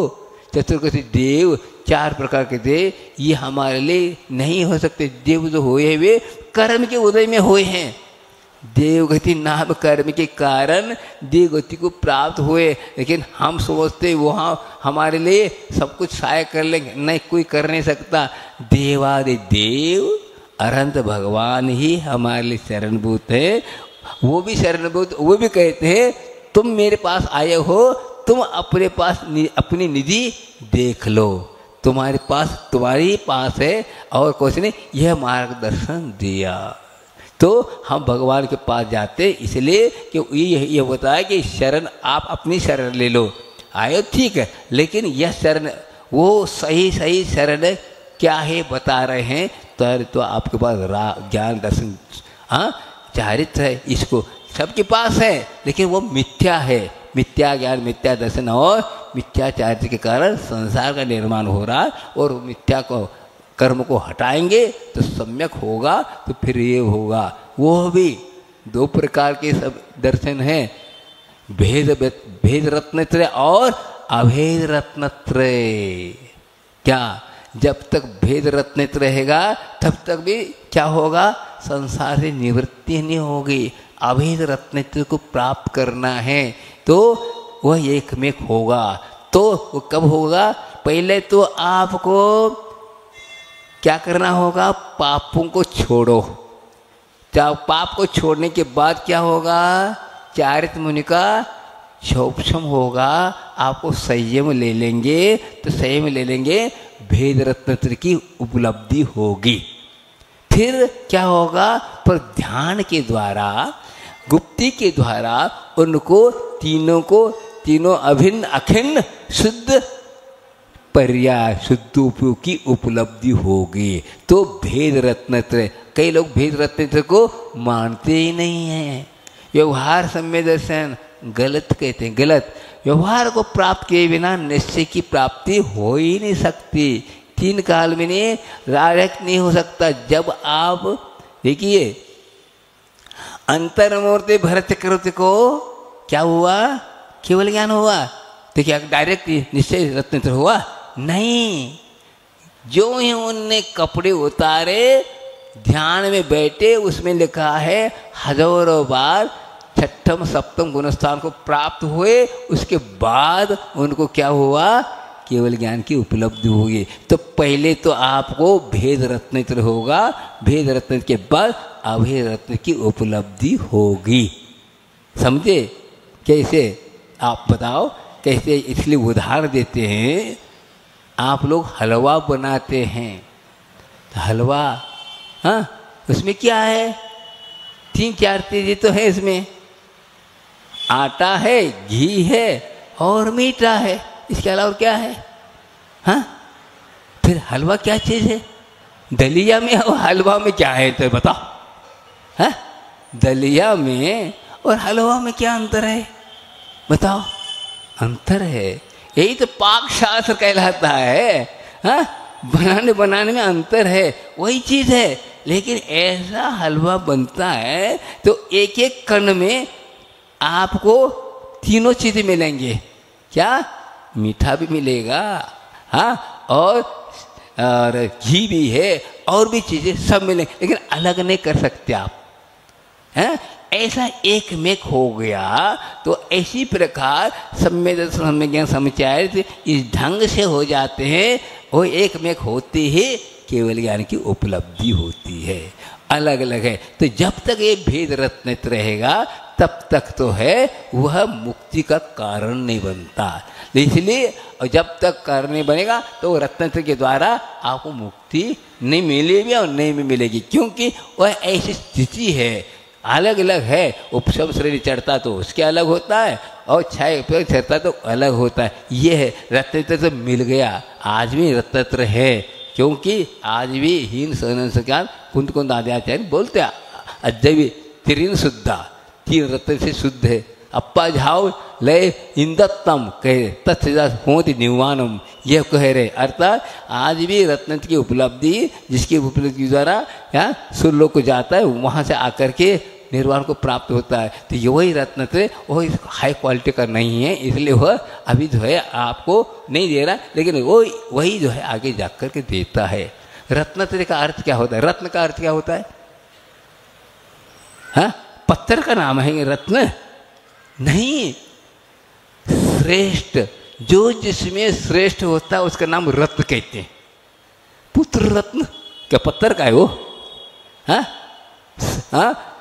चतुर्दशी देव 4 प्रकार के देव, ये हमारे लिए नहीं हो सकते। देव जो हुए वे कर्म के उदय में हुए हैं। देवगति नाम कर्म के कारण देवगति को प्राप्त हुए, लेकिन हम सोचते वहाँ हमारे लिए सब कुछ सहाय कर लेंगे, नहीं, कोई कर नहीं सकता। देवादि देव अनंत भगवान ही हमारे लिए शरणभूत है। वो भी शरणभूत, वो भी कहते हैं तुम मेरे पास आए हो, तुम अपने पास अपनी निधि देख लो, तुम्हारे पास तुम्हारे पास है और कुछ नहीं, यह मार्गदर्शन दिया। तो हम भगवान के पास जाते इसलिए कि ये होता है कि शरण आप अपनी शरण ले लो। आयो ठीक है, लेकिन यह शरण वो सही सही शरण क्या है बता रहे हैं। तो आपके पास ज्ञान दर्शन चारित्र है, इसको सबके पास है, लेकिन वो मिथ्या है। मिथ्या ज्ञान, मिथ्या दर्शन और मिथ्याचार्य के कारण संसार का निर्माण हो रहा है। और मिथ्या को कर्म को हटाएंगे तो सम्यक होगा, तो फिर ये होगा। वो भी 2 प्रकार के सब दर्शन हैं, भेद रत्नत्रय और अभेद रत्नत्रय। क्या जब तक भेद रत्नत्रय रहेगा तब तक भी क्या होगा, संसार से निवृत्ति नहीं होगी। अभेद रत्नत्रय को प्राप्त करना है तो वह एकमेक होगा। तो वो कब होगा, पहले तो आपको क्या करना होगा, पापों को छोड़ो। पाप को छोड़ने के बाद क्या होगा, चारित्र मुनि का क्षोभम होगा, आपको संयम ले लेंगे, तो संयम ले लेंगे, भेद रत्नत्र की उपलब्धि होगी। फिर क्या होगा, पर ध्यान के द्वारा, गुप्ती के द्वारा उनको तीनों अभिन्न अखंड शुद्ध पर्याय शुद्ध उपयोग की उपलब्धि होगी। तो भेद रत्नत्रय, कई लोग भेद रत्नत्रय को मानते ही नहीं हैं। व्यवहार सम्य दर्शन गलत कहते हैं, गलत। व्यवहार को प्राप्त किए बिना निश्चय की प्राप्ति हो ही नहीं सकती। 3 काल में नहीं डायरेक्ट नहीं हो सकता। जब आप देखिए अंतर्मूर्ति भरत चक्रवर्ती को क्या हुआ, केवल ज्ञान हुआ, तो क्या डायरेक्ट निश्चय रत्नत्र हुआ? नहीं। जो ही उनने कपड़े उतारे, ध्यान में बैठे, उसमें लिखा है हजारों बार 6ठम 7ठम गुणस्थान को प्राप्त हुए, उसके बाद उनको क्या हुआ, केवल ज्ञान की उपलब्धि होगी। तो पहले तो आपको भेद रत्नत्र होगा, भेद रत्न के बाद अभेद रत्न की उपलब्धि होगी। समझे कैसे? आप बताओ कैसे? इसलिए उदाहरण देते हैं, आप लोग हलवा बनाते हैं, तो हलवा उसमें क्या है, 3-4 चीज़ें तो है इसमें, आटा है, घी है और मीठा है, इसके अलावा क्या है? फिर हलवा क्या चीज़ है? दलिया में और हलवा में क्या है तो बताओ। दलिया में और हलवा में क्या अंतर है बताओ? अंतर है, यही तो पाक शास्त्र कहलाता है। बनाने में अंतर है, वही चीज़ है। लेकिन ऐसा हलवा बनता है तो एक एक कण में आपको तीनों चीज़ें मिलेंगे। क्या? मीठा भी मिलेगा, और घी भी है, और भी चीज़ें सब मिलेंगे, लेकिन अलग नहीं कर सकते आप। ऐसा एक मेक हो गया। तो ऐसी प्रकार सम्य ज्ञान समुच्चय इस ढंग से हो जाते हैं, वो एक मेक होते ही केवल ज्ञान की उपलब्धि होती है। अलग अलग है। तो जब तक ये भेद रत्नित रहेगा तब तक तो है वह मुक्ति का कारण नहीं बनता। इसलिए जब तक कारण नहीं बनेगा तो रत्नत्र के द्वारा आपको मुक्ति नहीं मिलेगी और नहीं भी मिलेगी, क्योंकि वह ऐसी स्थिति है, अलग अलग है। उपशम श्रेणी चढ़ता तो उसके अलग होता है और छाय चढ़ता तो अलग होता है। ये है रत्नत्र तो मिल गया, आज भी रत्नत्र है, क्योंकि आज भी हीन सहन सज्ञान कुंद आदि आचार्य बोलते हैं अद्यवी तिरीन शुद्धा, 3 रत्न से शुद्ध है। अप्पा झाओ लय इंदत्तम कहे तत्सदा होती निवानम, यह कह रहे। अर्थात आज भी रत्न की उपलब्धि, जिसकी उपलब्धि के द्वारा या सुरलोक को जाता है, वहाँ से आकर के निर्वाण को प्राप्त होता है। तो ये वही रत्न थे, वही हाई क्वालिटी का नहीं है, इसलिए वह अभी जो है आपको नहीं दे रहा, लेकिन वो वही जो है आगे जा कर के देता है। रत्न का अर्थ क्या होता है? रत्न का अर्थ क्या होता है? हाँ, पत्थर का नाम है रत्न नहीं, श्रेष्ठ, जो जिसमें श्रेष्ठ होता है उसका नाम रत्न कहते हैं। पुत्र रत्न क्या पत्थर का है वो? हाँ हाँ,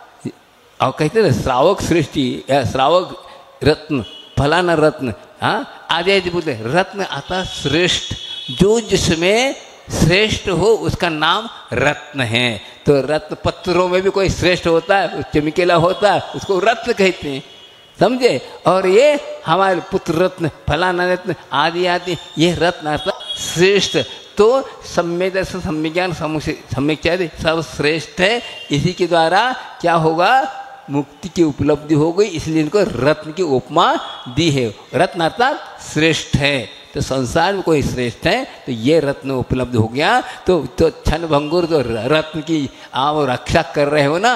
और कहते हैं श्रावक सृष्टि या श्रावक रत्न, फलाना रत्न, हाँ आदि आदि बोलते। रत्न आता श्रेष्ठ, जो जिसमें श्रेष्ठ हो उसका नाम रत्न है। तो रत्न पत्थरों में भी कोई श्रेष्ठ होता है, चमकीला होता है, उसको रत्न कहते हैं, समझे। और ये हमारे पुत्र रत्न, फलाना रत्न आदि आदि, ये रत्न अर्थात श्रेष्ठ। तो सम्यक दर्शन, सम्यक ज्ञान, सम्यक चैत्य सब श्रेष्ठ है। इसी के द्वारा क्या होगा? मुक्ति की उपलब्धि हो गई, इसलिए इनको रत्न की उपमा दी है। रत्न अर्थात श्रेष्ठ है। तो संसार में कोई श्रेष्ठ है तो ये रत्न उपलब्ध हो गया। तो क्षण भंगुर तो रत्न की आप रक्षा कर रहे हो ना।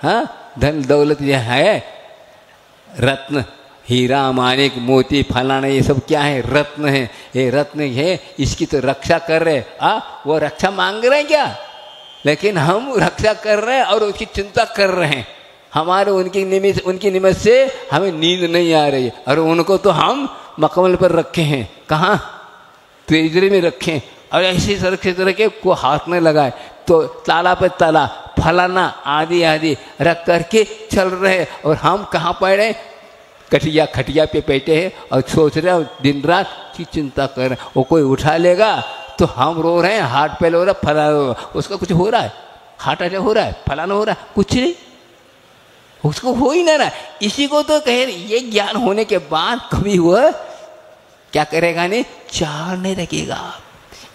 हाँ, धन दौलत यह है, रत्न हीरा मानिक मोती फलाना, ये सब क्या है? रत्न है। ये रत्न है, इसकी तो रक्षा कर रहे। वो रक्षा मांग रहे हैं क्या? लेकिन हम रक्षा कर रहे हैं और उसकी चिंता कर रहे हैं। हमारे उनकी निमित्त से हमें नींद नहीं आ रही, और उनको तो हम मकमल पर रखे हैं। कहाँ? त्रिजरी में रखें, और ऐसी तरह के को हाथ में लगाए तो ताला पे ताला, फलाना आदि आदि रख करके चल रहे। और हम कहाँ पड़े? खटिया पे बैठे हैं और सोच रहे हैं, दिन रात की चिंता कर रहे हैं। वो कोई उठा लेगा तो हम रो रहे हैं, हार्ट फेल हो रहा है, फलाना हो रहा है। उसका कुछ हो रहा है? हार्ट अटैक हो रहा है, फलाना हो रहा है? कुछ नहीं, उसको हो ही ना रहा। इसी को तो कहे ये ज्ञान होने के बाद कभी वह क्या करेगा? नहीं, चार नहीं रखेगा।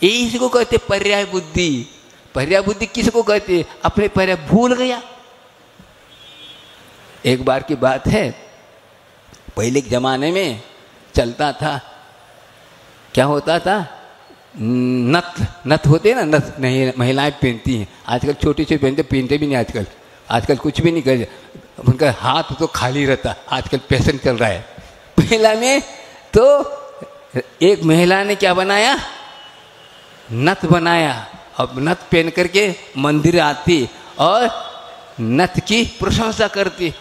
इसी को कहते पर्याय बुद्धि। पर्याय बुद्धि किसको कहते? अपने पर्याय भूल गया। एक बार की बात है, पहले के जमाने में चलता था, क्या होता था? नथ होते हैं ना, नथ नहीं महिलाएं पहनती हैं। आजकल छोटे छोटे पहनते भी नहीं। आजकल कुछ भी नहीं करते, उनका हाथ तो खाली रहता। आजकल फैशन चल रहा है। पहला में तो एक महिला ने क्या बनाया? नथ बनाया। अब नथ पहन करके मंदिर आती और नथ की प्रशंसा करती,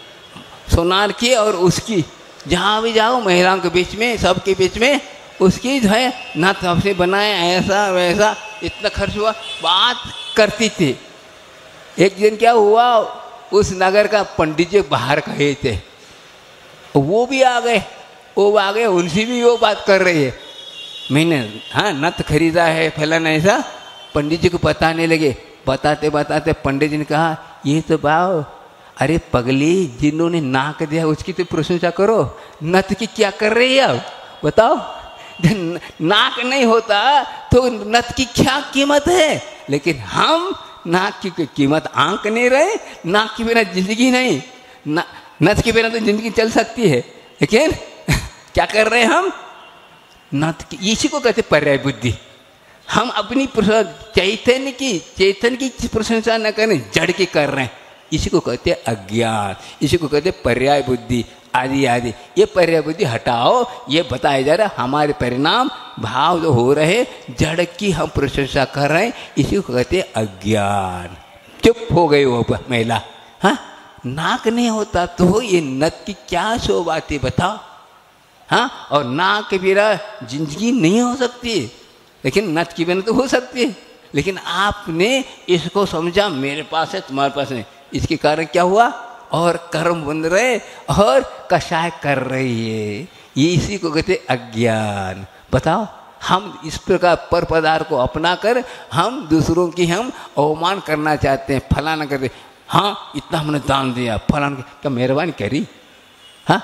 सोनार की और उसकी। जहाँ भी जाओ महिलाओं के बीच में, सबके बीच में उसकी जो है नथ हमसे बनाया, ऐसा वैसा, इतना खर्च हुआ, बात करती थी। एक दिन क्या हुआ, उस नगर का पंडित जी बाहर गए थे, वो भी आ गए, उनसे भी वो बात कर रही है। मैंने हाँ नथ खरीदा है फलाना ऐसा। पंडित जी को बताने लगे। बताते बताते पंडित जी ने कहा, ये तो बाव, अरे पगली, जिन्होंने नाक दिया उसकी तो प्रशंसा करो, नथ की क्या कर रही है? बताओ, नाक नहीं होता तो नथ की क्या कीमत है? लेकिन हम नाक की कीमत आंक नहीं रहे। नाक के बिना जिंदगी नहीं, नथ के बिना तो जिंदगी चल सकती है, लेकिन क्या कर रहे हैं हम? नथ की, इसी को कहते पर्याय बुद्धि। हम अपनी चैतन्य की प्रशंसा न करें, जड़ की कर रहे हैं, इसी को कहते अज्ञान, इसी को कहते पर्याय बुद्धि आदि आदि। ये पर्याय बुद्धि हटाओ, ये बताया जा रहा है हमारे परिणाम भाव जो हो रहे, जड़ की हम प्रशंसा कर रहे हैं, इसी को कहते अज्ञान। चुप हो गई वो महिला। हाँ, नाक नहीं होता तो ये नथ की क्या शोभा थी बताओ। हाँ, और नाक के बिना जिंदगी नहीं हो सकती, लेकिन नथ के बिना तो हो सकती है। लेकिन आपने इसको समझा, मेरे पास है तुम्हारे पास नहीं। इसके कारण क्या हुआ? और कर्म बन रहे और कषाय कर रही है। ये इसी को कहते अज्ञान। बताओ, हम इस प्रकार पर पदार्थ को अपना कर हम दूसरों की हम अवमान करना चाहते हैं, फलाना करते। हाँ, इतना हमने दान दिया, फलाना, क्या मेहरबानी करी? हाँ,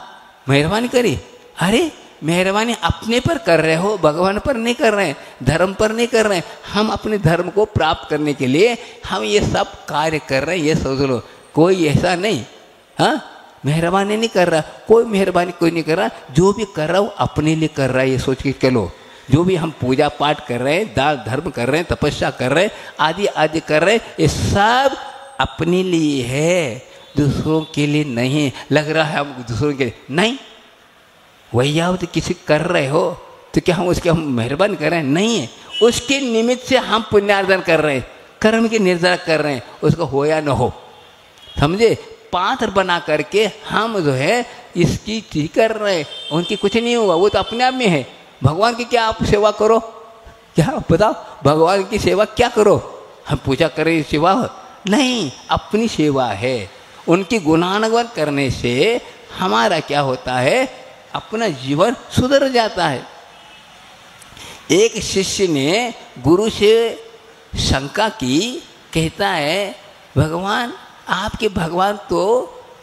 मेहरबानी करी? अरे मेहरबानी अपने पर कर रहे हो, भगवान पर नहीं कर रहे हैं, धर्म पर नहीं कर रहे हैं। हम अपने धर्म को प्राप्त करने के लिए हम ये सब कार्य कर रहे हैं, ये सोच लो। कोई ऐसा नहीं, हाँ, मेहरबानी नहीं कर रहा, कोई मेहरबानी कोई नहीं कर रहा। जो भी कर रहा हूँ अपने लिए कर रहा है, ये सोच के चलो। जो भी हम पूजा पाठ कर रहे हैं, दान धर्म कर रहे हैं, तपस्या कर रहे हैं, आदि आदि कर रहे हैं, ये सब अपने लिए है, दूसरों के लिए नहीं। लग रहा है हम दूसरों के लिए नहीं, वही आओ तो किसी कर रहे हो तो क्या हम उसके हम मेहरबान कर रहे हैं? नहीं है, उसके निमित्त से हम पुण्यार्जन कर रहे हैं, कर्म के निर्धारण कर रहे हैं, उसको हो या न हो, समझे? पात्र बना करके हम जो है इसकी चीज कर रहे हैं, उनकी कुछ नहीं हुआ, वो तो अपने आप में है। भगवान की क्या आप सेवा करो, क्या बताओ, भगवान की सेवा क्या करो? हम पूजा करें सेवा नहीं, अपनी सेवा है। उनकी गुणानुगान करने से हमारा क्या होता है, अपना जीवन सुधर जाता है। एक शिष्य ने गुरु से शंका की, कहता है भगवान, आपके भगवान तो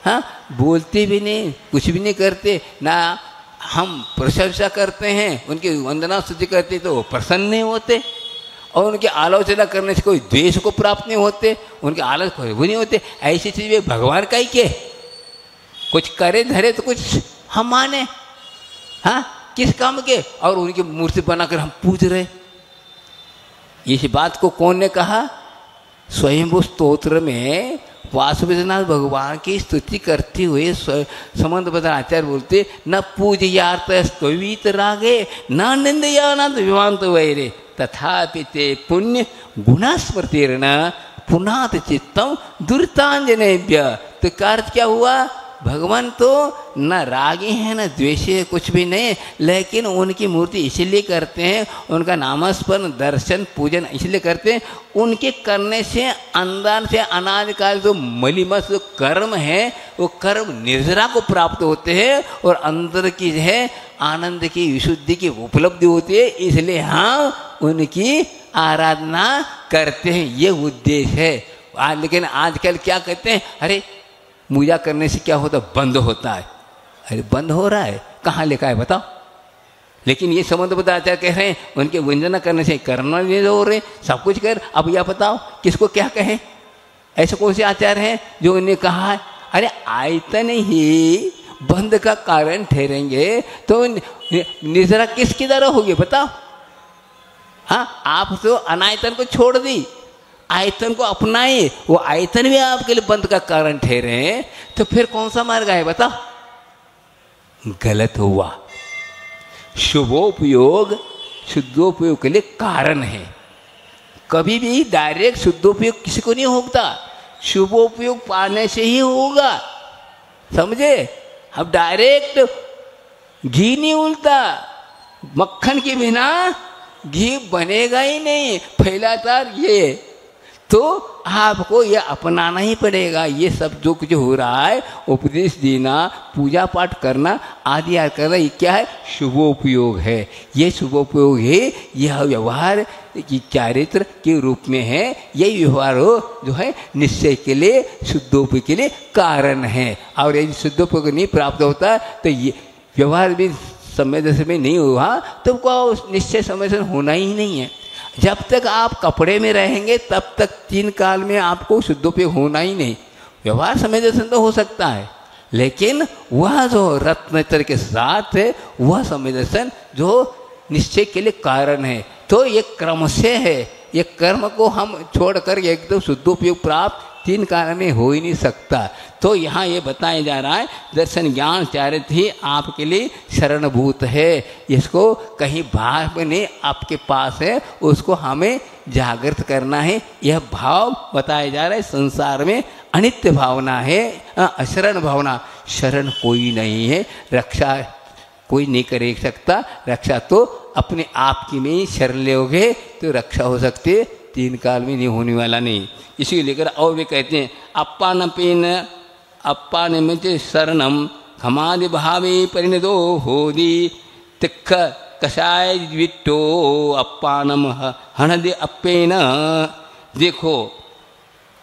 हाँ बोलते भी नहीं, कुछ भी नहीं करते ना, हम प्रशंसा करते हैं, उनकी वंदना स्तुति करते तो प्रसन्न नहीं होते, और उनकी आलोचना करने से कोई द्वेष को प्राप्त नहीं होते, उनके आलोचना वो नहीं होते। ऐसी चीज वे भगवान का ही के कुछ करे धरे तो कुछ हम माने, हाँ किस काम के, और उनकी मूर्ति बनाकर हम पूज रहे। इस बात को कौन ने कहा? स्वयंभू स्तोत्र में वासुदेवनाथ भगवान की स्तुति करते हुए समंत बदन आचार्य बोलते, न पूजयार्थ स्तवीत रागे न निंदयानाथ विवांत वैरे तथापि ते पुण्य गुणास्मृतिर्न पुनात चित्तम दुर्तांजनेभ्य। तो का अर्थ क्या हुआ? भगवान तो न रागी है न द्वेषी है, कुछ भी नहीं, लेकिन उनकी मूर्ति इसलिए करते हैं, उनका नामस्मरण दर्शन पूजन इसलिए करते हैं, उनके करने से अंदर से अनादिकाल जो मलिमस जो कर्म है वो कर्म निर्जरा को प्राप्त होते हैं, और अंदर की जो है आनंद की विशुद्धि की उपलब्धि होती है, इसलिए हम उनकी आराधना करते हैं, ये उद्देश्य है। लेकिन आजकल क्या कहते हैं, अरे पूजा करने से क्या होता, बंद होता है। अरे बंद हो रहा है, कहाँ लिखा है बताओ? लेकिन ये संबंध बताते कह रहे हैं उनके वंदना करने से करना नहीं हो रहे, सब कुछ कर। अब यह बताओ किसको क्या कहें? ऐसे कौन से आचार्य हैं जो उन्हें कहा है अरे आयतन ही बंद का कारण ठहरेंगे तो निर्जरा किसकी तरह होगी बताओ? हाँ, आप तो अनायतन को छोड़ दी, आयतन को अपनाए, वो आयतन भी आपके लिए बंद का कारण ठहरे हैं, तो फिर कौन सा मार्ग है बताओ? गलत हुआ। शुभोपयोग शुद्धोपयोग के लिए कारण है। कभी भी डायरेक्ट शुद्धोपयोग किसी को नहीं होता, शुभोपयोग पाने से ही होगा, समझे? अब डायरेक्ट घी नहीं उलता, मक्खन के बिना घी बनेगा ही नहीं, फैलाता ये, तो आपको ये अपनाना ही पड़ेगा। ये सब जो कुछ हो रहा है, उपदेश देना, पूजा पाठ करना आदि आदि करना, ये क्या है? शुभोपयोग है। ये शुभोपयोग है, यह व्यवहार की चारित्र के रूप में है। यही व्यवहार जो है निश्चय के लिए शुद्धोपयोग के लिए कारण है। और यदि शुद्धोपयोग नहीं प्राप्त होता तो ये व्यवहार भी समय दशा में नहीं हुआ तो को निश्चय समय से होना ही नहीं है। जब तक आप कपड़े में रहेंगे तब तक 3 काल में आपको शुद्धोपयोग होना ही नहीं। व्यवहार समय दर्शन तो हो सकता है, लेकिन वह जो रत्नत्र के साथ है वह समय दर्शन जो निश्चय के लिए कारण है। तो ये क्रम से है, ये कर्म को हम छोड़कर एकदम शुद्धोपयोग प्राप्त 3 काल में हो ही नहीं सकता। तो यहाँ ये बताया जा रहा है दर्शन ज्ञान चारित्र ही आपके लिए शरणभूत है। इसको कहीं बाहर में नहीं, आपके पास है, उसको हमें जागृत करना है। यह भाव बताया जा रहा है। संसार में अनित्य भावना है, अशरण भावना। शरण कोई नहीं है, रक्षा कोई नहीं कर सकता। रक्षा तो अपने आप की में ही शरण लोगे तो रक्षा हो सकती है, 3 काल में नहीं होने वाला नहीं। इसी लेकर और भी कहते हैं अप्पा निमित्त शरणम खमादि भावे परिणतो होदी तिख कषाय विट्टो अप्पानम हणदि अप्पेन। देखो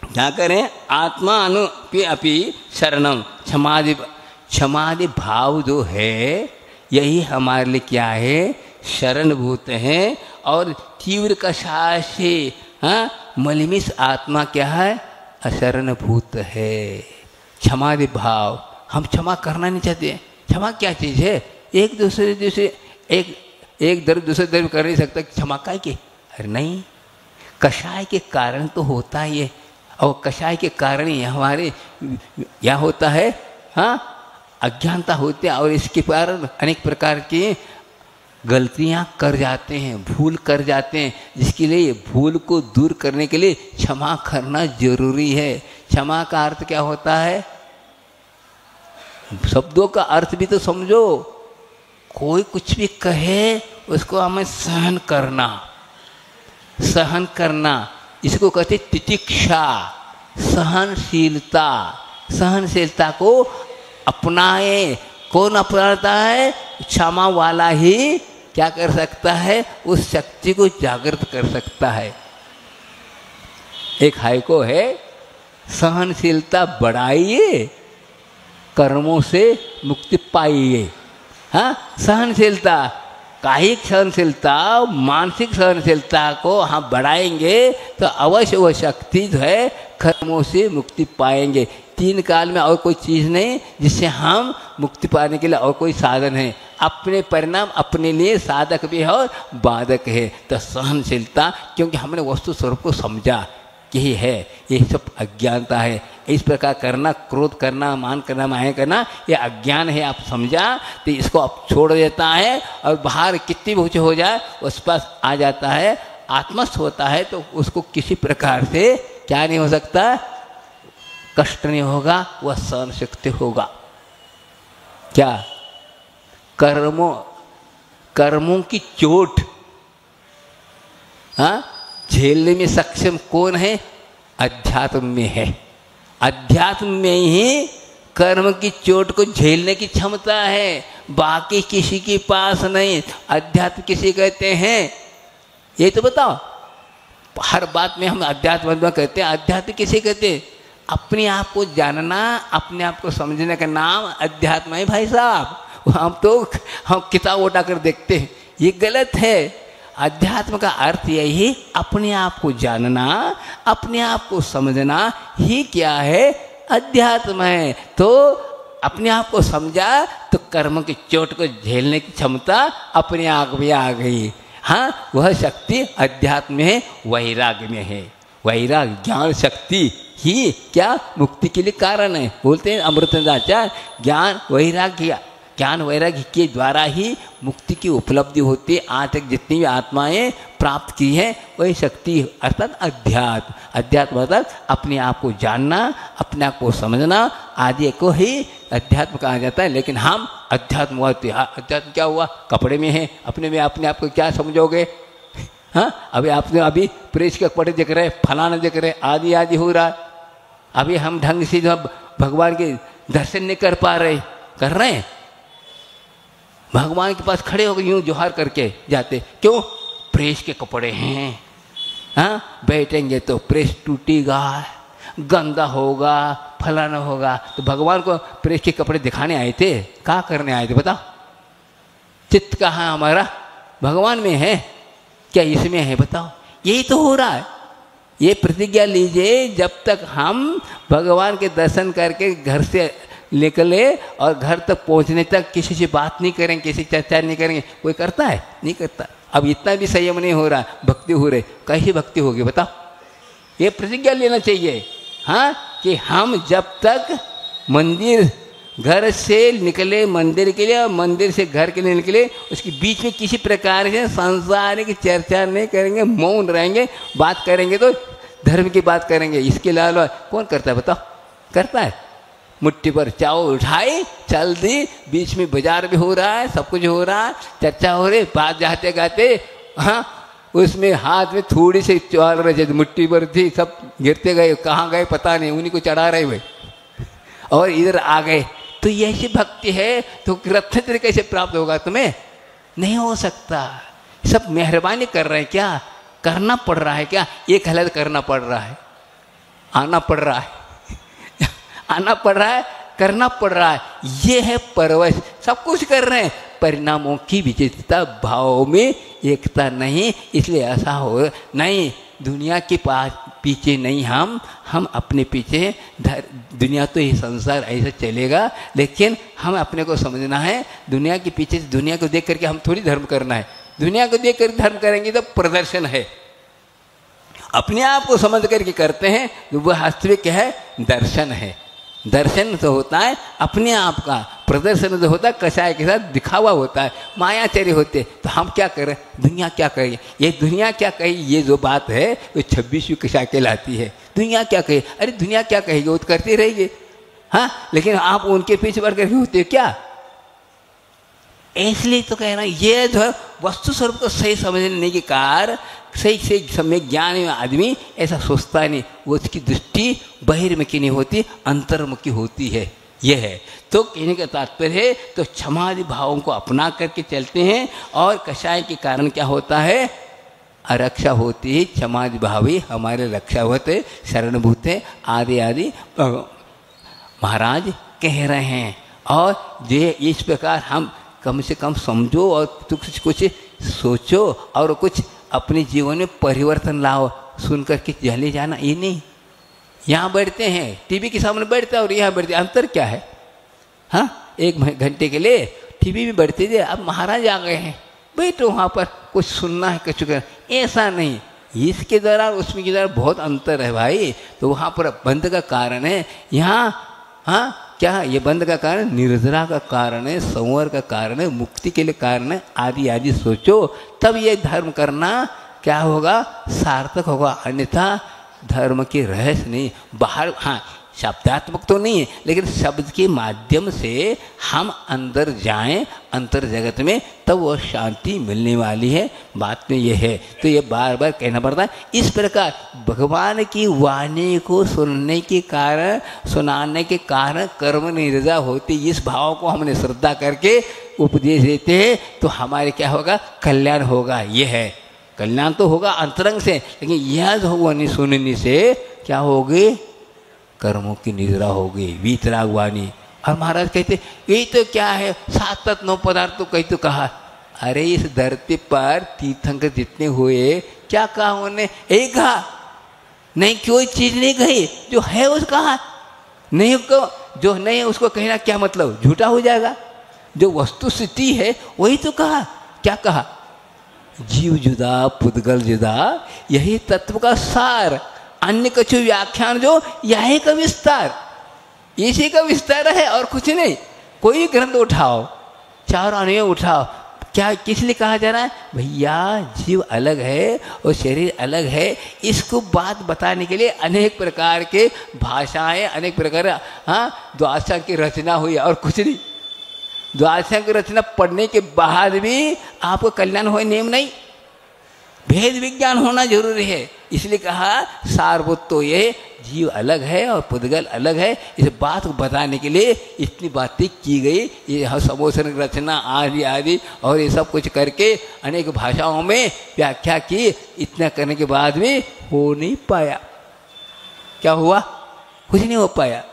क्या करें, आत्मानु अपि शरणम, क्षमादि भाव जो है यही हमारे लिए क्या है, शरणभूत है। और तीव्र कषाय से मलिमिस आत्मा क्या है, अशरणभूत है। क्षमादि भाव, हम क्षमा करना नहीं चाहते। क्षमा क्या चीज़ है? एक दूसरे एक एक द्रव्य दूसरे द्रव्य कर नहीं सकता, क्षमा काय के? अरे नहीं, कषाय के कारण तो होता ही है, और कषाय के कारण ही हमारे क्या होता है, हाँ, अज्ञानता होती है, और इसके कारण अनेक प्रकार की गलतियां कर जाते हैं, भूल कर जाते हैं, जिसके लिए भूल को दूर करने के लिए क्षमा करना जरूरी है। क्षमा का अर्थ क्या होता है? शब्दों का अर्थ भी तो समझो। कोई कुछ भी कहे उसको हमें सहन करना, सहन करना, इसको कहते तितिक्षा, सहनशीलता। सहनशीलता को अपनाए। कौन अपनाता है? क्षमा वाला ही क्या कर सकता है? उस शक्ति को जागृत कर सकता है। एक हाइको है, सहनशीलता बढ़ाइए, कर्मों से मुक्ति पाइए। हाँ, सहनशीलता, कायिक सहनशीलता, मानसिक सहनशीलता को हम बढ़ाएंगे तो अवश्य वह शक्ति जो है कर्मों से मुक्ति पाएंगे। तीन काल में और कोई चीज़ नहीं जिससे हम मुक्ति पाने के लिए और कोई साधन है। अपने परिणाम अपने लिए साधक भी है और बाधक है। तो सहनशीलता, क्योंकि हमने वस्तु स्वरूप को समझा कि यही है, ये सब अज्ञानता है। इस प्रकार करना, क्रोध करना, मान करना, माया करना, ये अज्ञान है, आप समझा तो इसको आप छोड़ देता है, और बाहर कितनी भी ऊँचे हो जाए उस पास आ जाता है, आत्मस्थ होता है, तो उसको किसी प्रकार से क्या नहीं हो सकता, कष्ट नहीं होगा, वह सहन शक्ति होगा। क्या? कर्मों की चोट, हाँ, झेलने में सक्षम कौन है? अध्यात्म में है। अध्यात्म में ही कर्म की चोट को झेलने की क्षमता है, बाकी किसी के पास नहीं। अध्यात्म किसे कहते हैं ये तो बताओ। हर बात में हम अध्यात्म कहते हैं। अध्यात्म किसे कहते हैं? अपने आप को जानना, अपने आप को समझने का नाम अध्यात्म है भाई साहब। हम किताब उठा कर देखते हैं, ये गलत है। अध्यात्म का अर्थ यही अपने आप को जानना, अपने आप को समझना ही क्या है? अध्यात्म है। तो अपने आप को समझा तो कर्म की चोट को झेलने की क्षमता अपने आप में आ गई। हाँ, वह शक्ति अध्यात्म में है, वैराग्य में है। वैराग्य ज्ञान शक्ति ही क्या मुक्ति के लिए कारण है। बोलते हैं अमृतदाचार्य, ज्ञान वैराग्य के द्वारा ही मुक्ति की उपलब्धि होती है। आज तक जितनी भी आत्माएं प्राप्त की है वही शक्ति अर्थात अध्यात्म। अध्यात्म अर्थात अपने आप को जानना, अपने आप को समझना आदि को ही अध्यात्म कहा जाता है। लेकिन हम अध्यात्म हुआ, अध्यात्म क्या हुआ? कपड़े में है, अपने में अपने आप को क्या समझोगे? हाँ, अभी प्रेस के कपड़े देख रहे, फलाना देख रहे, आदि आदि हो रहा है। अभी हम ढंग से जो भगवान के दर्शन नहीं कर पा रहे, कर रहे हैं। भगवान के पास खड़े होकर यूं जोहार करके जाते, क्यों? प्रेस के कपड़े हैं। हाँ, बैठेंगे तो प्रेस टूटेगा, गंदा होगा, फलाना होगा। तो भगवान को प्रेस के कपड़े दिखाने आए थे, क्या करने आए थे बताओ? चित्त कहाँ हमारा? भगवान में है क्या? इसमें है? बताओ। यही तो हो रहा है। ये प्रतिज्ञा लीजिए, जब तक हम भगवान के दर्शन करके घर से निकले और घर तक पहुंचने तक किसी से बात नहीं करेंगे, किसी से चर्चा नहीं करेंगे, कोई करता है? नहीं करता। अब इतना भी संयम नहीं हो रहा, भक्ति हो रही, कैसी भक्ति होगी बताओ? ये प्रतिज्ञा लेना चाहिए, हाँ, कि हम जब तक मंदिर घर से निकले मंदिर के लिए और मंदिर से घर के लिए निकले, उसके बीच में किसी प्रकार से संसार की चर्चा नहीं करेंगे, मौन रहेंगे। बात करेंगे तो धर्म की बात करेंगे। इसके अलावा कौन करता है बताओ? करता है? मुट्ठी पर चावल उठाई, चल दी, बीच में बाजार भी हो रहा है, सब कुछ हो रहा है, चर्चा हो रही, बात जाते गाते, हाँ, उसमें हाथ में थोड़ी सी चावल रहे, मुट्ठी पर थी, सब गिरते गए, कहाँ गए पता नहीं, उन्हीं को चढ़ा रहे हुए और इधर आ गए। तो ऐसी भक्ति है तो रत्न तरीके से प्राप्त होगा तुम्हें? नहीं हो सकता। सब मेहरबानी कर रहे हैं क्या? करना पड़ रहा है क्या? एक हालत करना पड़ रहा है, आना पड़ रहा है आना पड़ रहा है, करना पड़ रहा है। ये है परवश। सब कुछ कर रहे हैं, परिणामों की विचित्रता, भाव में एकता नहीं, इसलिए ऐसा हो नहीं। दुनिया के पास पीछे नहीं, हम अपने पीछे। दुनिया तो ये संसार ऐसा चलेगा, लेकिन हम अपने को समझना है। दुनिया के पीछे, दुनिया को देख करके हम थोड़ी धर्म करना है। दुनिया को देख कर धर्म करेंगे तो प्रदर्शन है। अपने आप को समझ करके करते हैं तो वह वास्तविक है, दर्शन है। दर्शन तो होता है अपने आप का, प्रदर्शन तो होता है कसाय के साथ दिखावा होता है, मायाचर्य होते। तो हम क्या करें, दुनिया क्या कहेगी, ये दुनिया क्या कहेगी, ये जो बात है वो 26वीं कसाय कहलाती है। दुनिया क्या कहे, अरे दुनिया क्या कहेगी, वो तो करते रहेंगे। हाँ, लेकिन आप उनके पीछे बढ़ करके होते हो क्या? इसलिए तो कह रहा हूँ, ये जो है वस्तु स्वरूप को सही समझने के कारण सही समय ज्ञान में आदमी ऐसा सोचता नहीं, वो उसकी दृष्टि बहिर्मुखी नहीं होती, अंतर्मुखी होती है। यह है तो कहने का तात्पर्य है। तो क्षमादि भावों को अपना करके चलते हैं और कषाय के कारण क्या होता है, अरक्षा होती है। क्षमादि भाव ही हमारे रक्षा होते, शरणभूत है आदि आदि महाराज कह रहे हैं। और ये इस प्रकार हम कम से कम समझो और कुछ सोचो और कुछ अपने जीवन में परिवर्तन लाओ। सुन करके चले जाना ये नहीं। यहाँ बैठते हैं, टीवी के सामने बैठते हैं और यहाँ बैठते, अंतर क्या है? हाँ, 1 घंटे के लिए टीवी में बैठते थे, अब महाराज आ गए हैं, बैठो वहाँ पर, कुछ सुनना है कुछ करना, ऐसा नहीं। इसके दौरान उसमें के दौरान बहुत अंतर है भाई। तो वहाँ पर बंद का कारण है, यहाँ हाँ क्या ये बंद का कारण निर्जरा का कारण है, संवर का कारण है, मुक्ति के लिए कारण है, आदि आदि सोचो, तब ये धर्म करना क्या होगा, सार्थक होगा। अन्यथा धर्म के रहस्य नहीं, बाहर हाँ शब्दात्मक तो नहीं है, लेकिन शब्द के माध्यम से हम अंदर जाएं अंतर जगत में, तब वो शांति मिलने वाली है। बात में ये है, तो ये बार बार कहना पड़ता है। इस प्रकार भगवान की वाणी को सुनने के कारण, सुनाने के कारण कर्म निर्जा होती। इस भाव को हमने श्रद्धा करके उपदेश देते हैं तो हमारे क्या होगा, कल्याण होगा। ये है कल्याण तो होगा अंतरंग से, लेकिन यह जो वाणी सुनने से क्या होगी, कर्मों की निद्रा होगी, वीतराग वाणी। और महाराज कहते ये तो क्या है, 7 तत्व 9 पदार्थ तो कहीं तो कहा। अरे इस धरती पर तीर्थंकर जितने हुए, क्या कहा उन्होंने, एक कहा नहीं, कोई चीज नहीं कही, जो है उसको कहा नहीं, को जो नहीं है उसको कहना क्या मतलब, झूठा हो जाएगा। जो वस्तु स्थिति है वही तो कहा। क्या कहा, जीव जुदा पुद्गल जुदा, यही तत्व का सार, अन्य कछु व्याख्यान जो यही का विस्तार, इसी का विस्तार है और कुछ नहीं। कोई भी ग्रंथ उठाओ, 4 अन्वय उठाओ, क्या किस लिए कहा जा रहा है, भैया जीव अलग है और शरीर अलग है। इसको बात बताने के लिए अनेक प्रकार के भाषाएं, अनेक प्रकार हाँ द्वादशा की रचना हुई और कुछ नहीं। द्वादशा की रचना पढ़ने के बाद भी आपको कल्याण हो नियम नहीं, भेद विज्ञान होना जरूरी है। इसलिए कहा सारभूत तो ये जीव अलग है और पुद्गल अलग है। इस बात को बताने के लिए इतनी बातें की गई, ये समोसन रचना आदि आदि और ये सब कुछ करके अनेक भाषाओं में व्याख्या की। इतना करने के बाद भी हो नहीं पाया। क्या हुआ, कुछ नहीं हो पाया।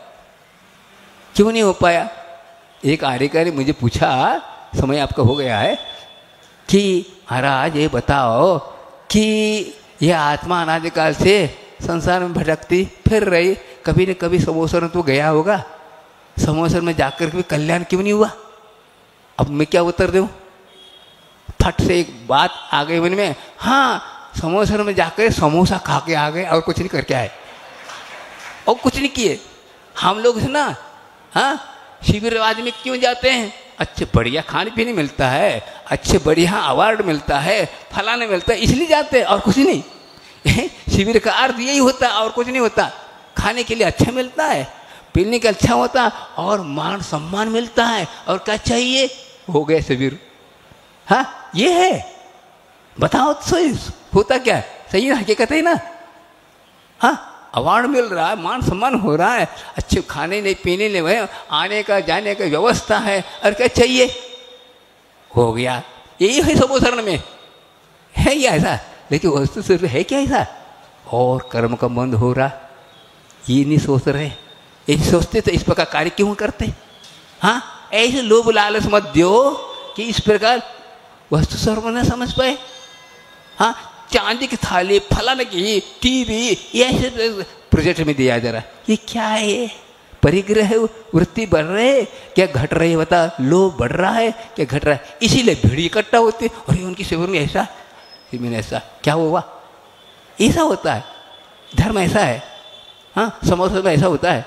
क्यों नहीं हो पाया? एक आर्यकारी मुझे पूछा, समय आपका हो गया है, कि महाराज ये बताओ कि यह आत्मा अनादिकाल से संसार में भटकती फिर रही, कभी न कभी समोसर में तो गया होगा, समोसर में जाकर के भी कल्याण क्यों नहीं हुआ? अब मैं क्या उत्तर दूं? फट से एक बात आ गई मन में, हाँ समोसर में जाकर समोसा खा के आ गए और कुछ नहीं करके आए, और कुछ नहीं किए। हम लोग ना हाँ शिविरवाद में क्यों जाते हैं? अच्छे बढ़िया खाने पीने मिलता है, अच्छे बढ़िया अवार्ड मिलता है, फलाने मिलता है, इसलिए जाते हैं और कुछ नहीं। शिविर का अर्थ यही होता है और कुछ नहीं होता। खाने के लिए अच्छा मिलता है, पीने का अच्छा होता है और मान सम्मान मिलता है, और क्या चाहिए, हो गए शिविर। हाँ ये है, बताओ तो सही होता क्या है? सही ना, हकीकत है ना। हाँ अवार्ड मिल रहा है, मान सम्मान हो रहा है, अच्छे खाने नहीं पीने नहीं, आने का जाने का व्यवस्था है, और क्या चाहिए, हो गया। यही है समोसरण में है ये ऐसा, लेकिन वस्तु सिर्फ है क्या ऐसा? और कर्म का बंद हो रहा, ये नहीं सोच रहे। यदि सोचते तो इस प्रकार कार्य क्यों करते? हाँ ऐसे लोभ लालच मत दो कि इस प्रकार वस्तु सर्व न समझ पाए। हाँ चांदी की थाली, फलाने की टीवी, ये ऐसे प्रोजेक्ट में दिया जा रहा है। ये क्या है? ये परिग्रह वृत्ति बढ़ रहे है क्या घट रही है, बता। लोभ बढ़ रहा है क्या घट रहा है। इसीलिए भीड़ इकट्ठा होती है, और उनकी सेवा में ऐसा, मैंने ऐसा क्या हुआ, ऐसा होता है। धर्म ऐसा है, हाँ समोसा में ऐसा होता है,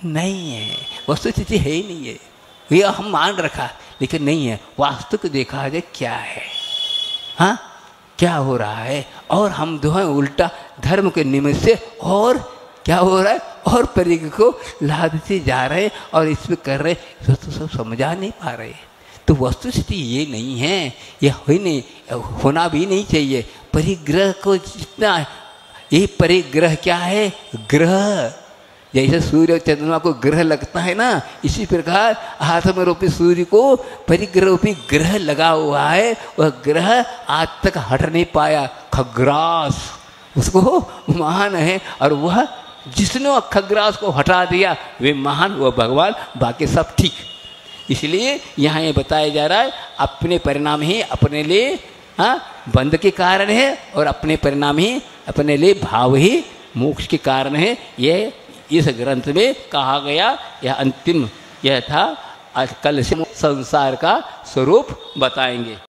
नहीं है। वस्तु स्थिति है ही नहीं है, ये हम मान रखा लेकिन नहीं है। वास्तव को देखा जाए क्या है, हाँ क्या हो रहा है। और हम जो है उल्टा धर्म के निमित्त से और क्या हो रहा है, और परिग्रह को लादते जा रहे हैं और इसमें कर रहे, तो सब समझा नहीं पा रहे। तो वस्तु स्थिति ये नहीं है, ये हो ही नहीं, होना भी नहीं चाहिए। परिग्रह को जितना, ये परिग्रह क्या है, ग्रह। जैसे सूर्य और चंद्रमा को ग्रह लगता है ना, इसी प्रकार हाथ में रूपी सूर्य को परिग्रह रूपी ग्रह लगा हुआ है। वह ग्रह आज तक हट नहीं पाया। खग्रास उसको महान है, और वह जिसने खग्रास को हटा दिया वे महान, वह भगवान, बाकी सब ठीक। इसलिए यहाँ ये बताया जा रहा है अपने परिणाम ही अपने लिए, हाँ बंध के कारण है, और अपने परिणाम ही अपने लिए भाव ही मोक्ष के कारण है। ये इस ग्रंथ में कहा गया, यह अंतिम यह था। कल से संसार का स्वरूप बताएंगे।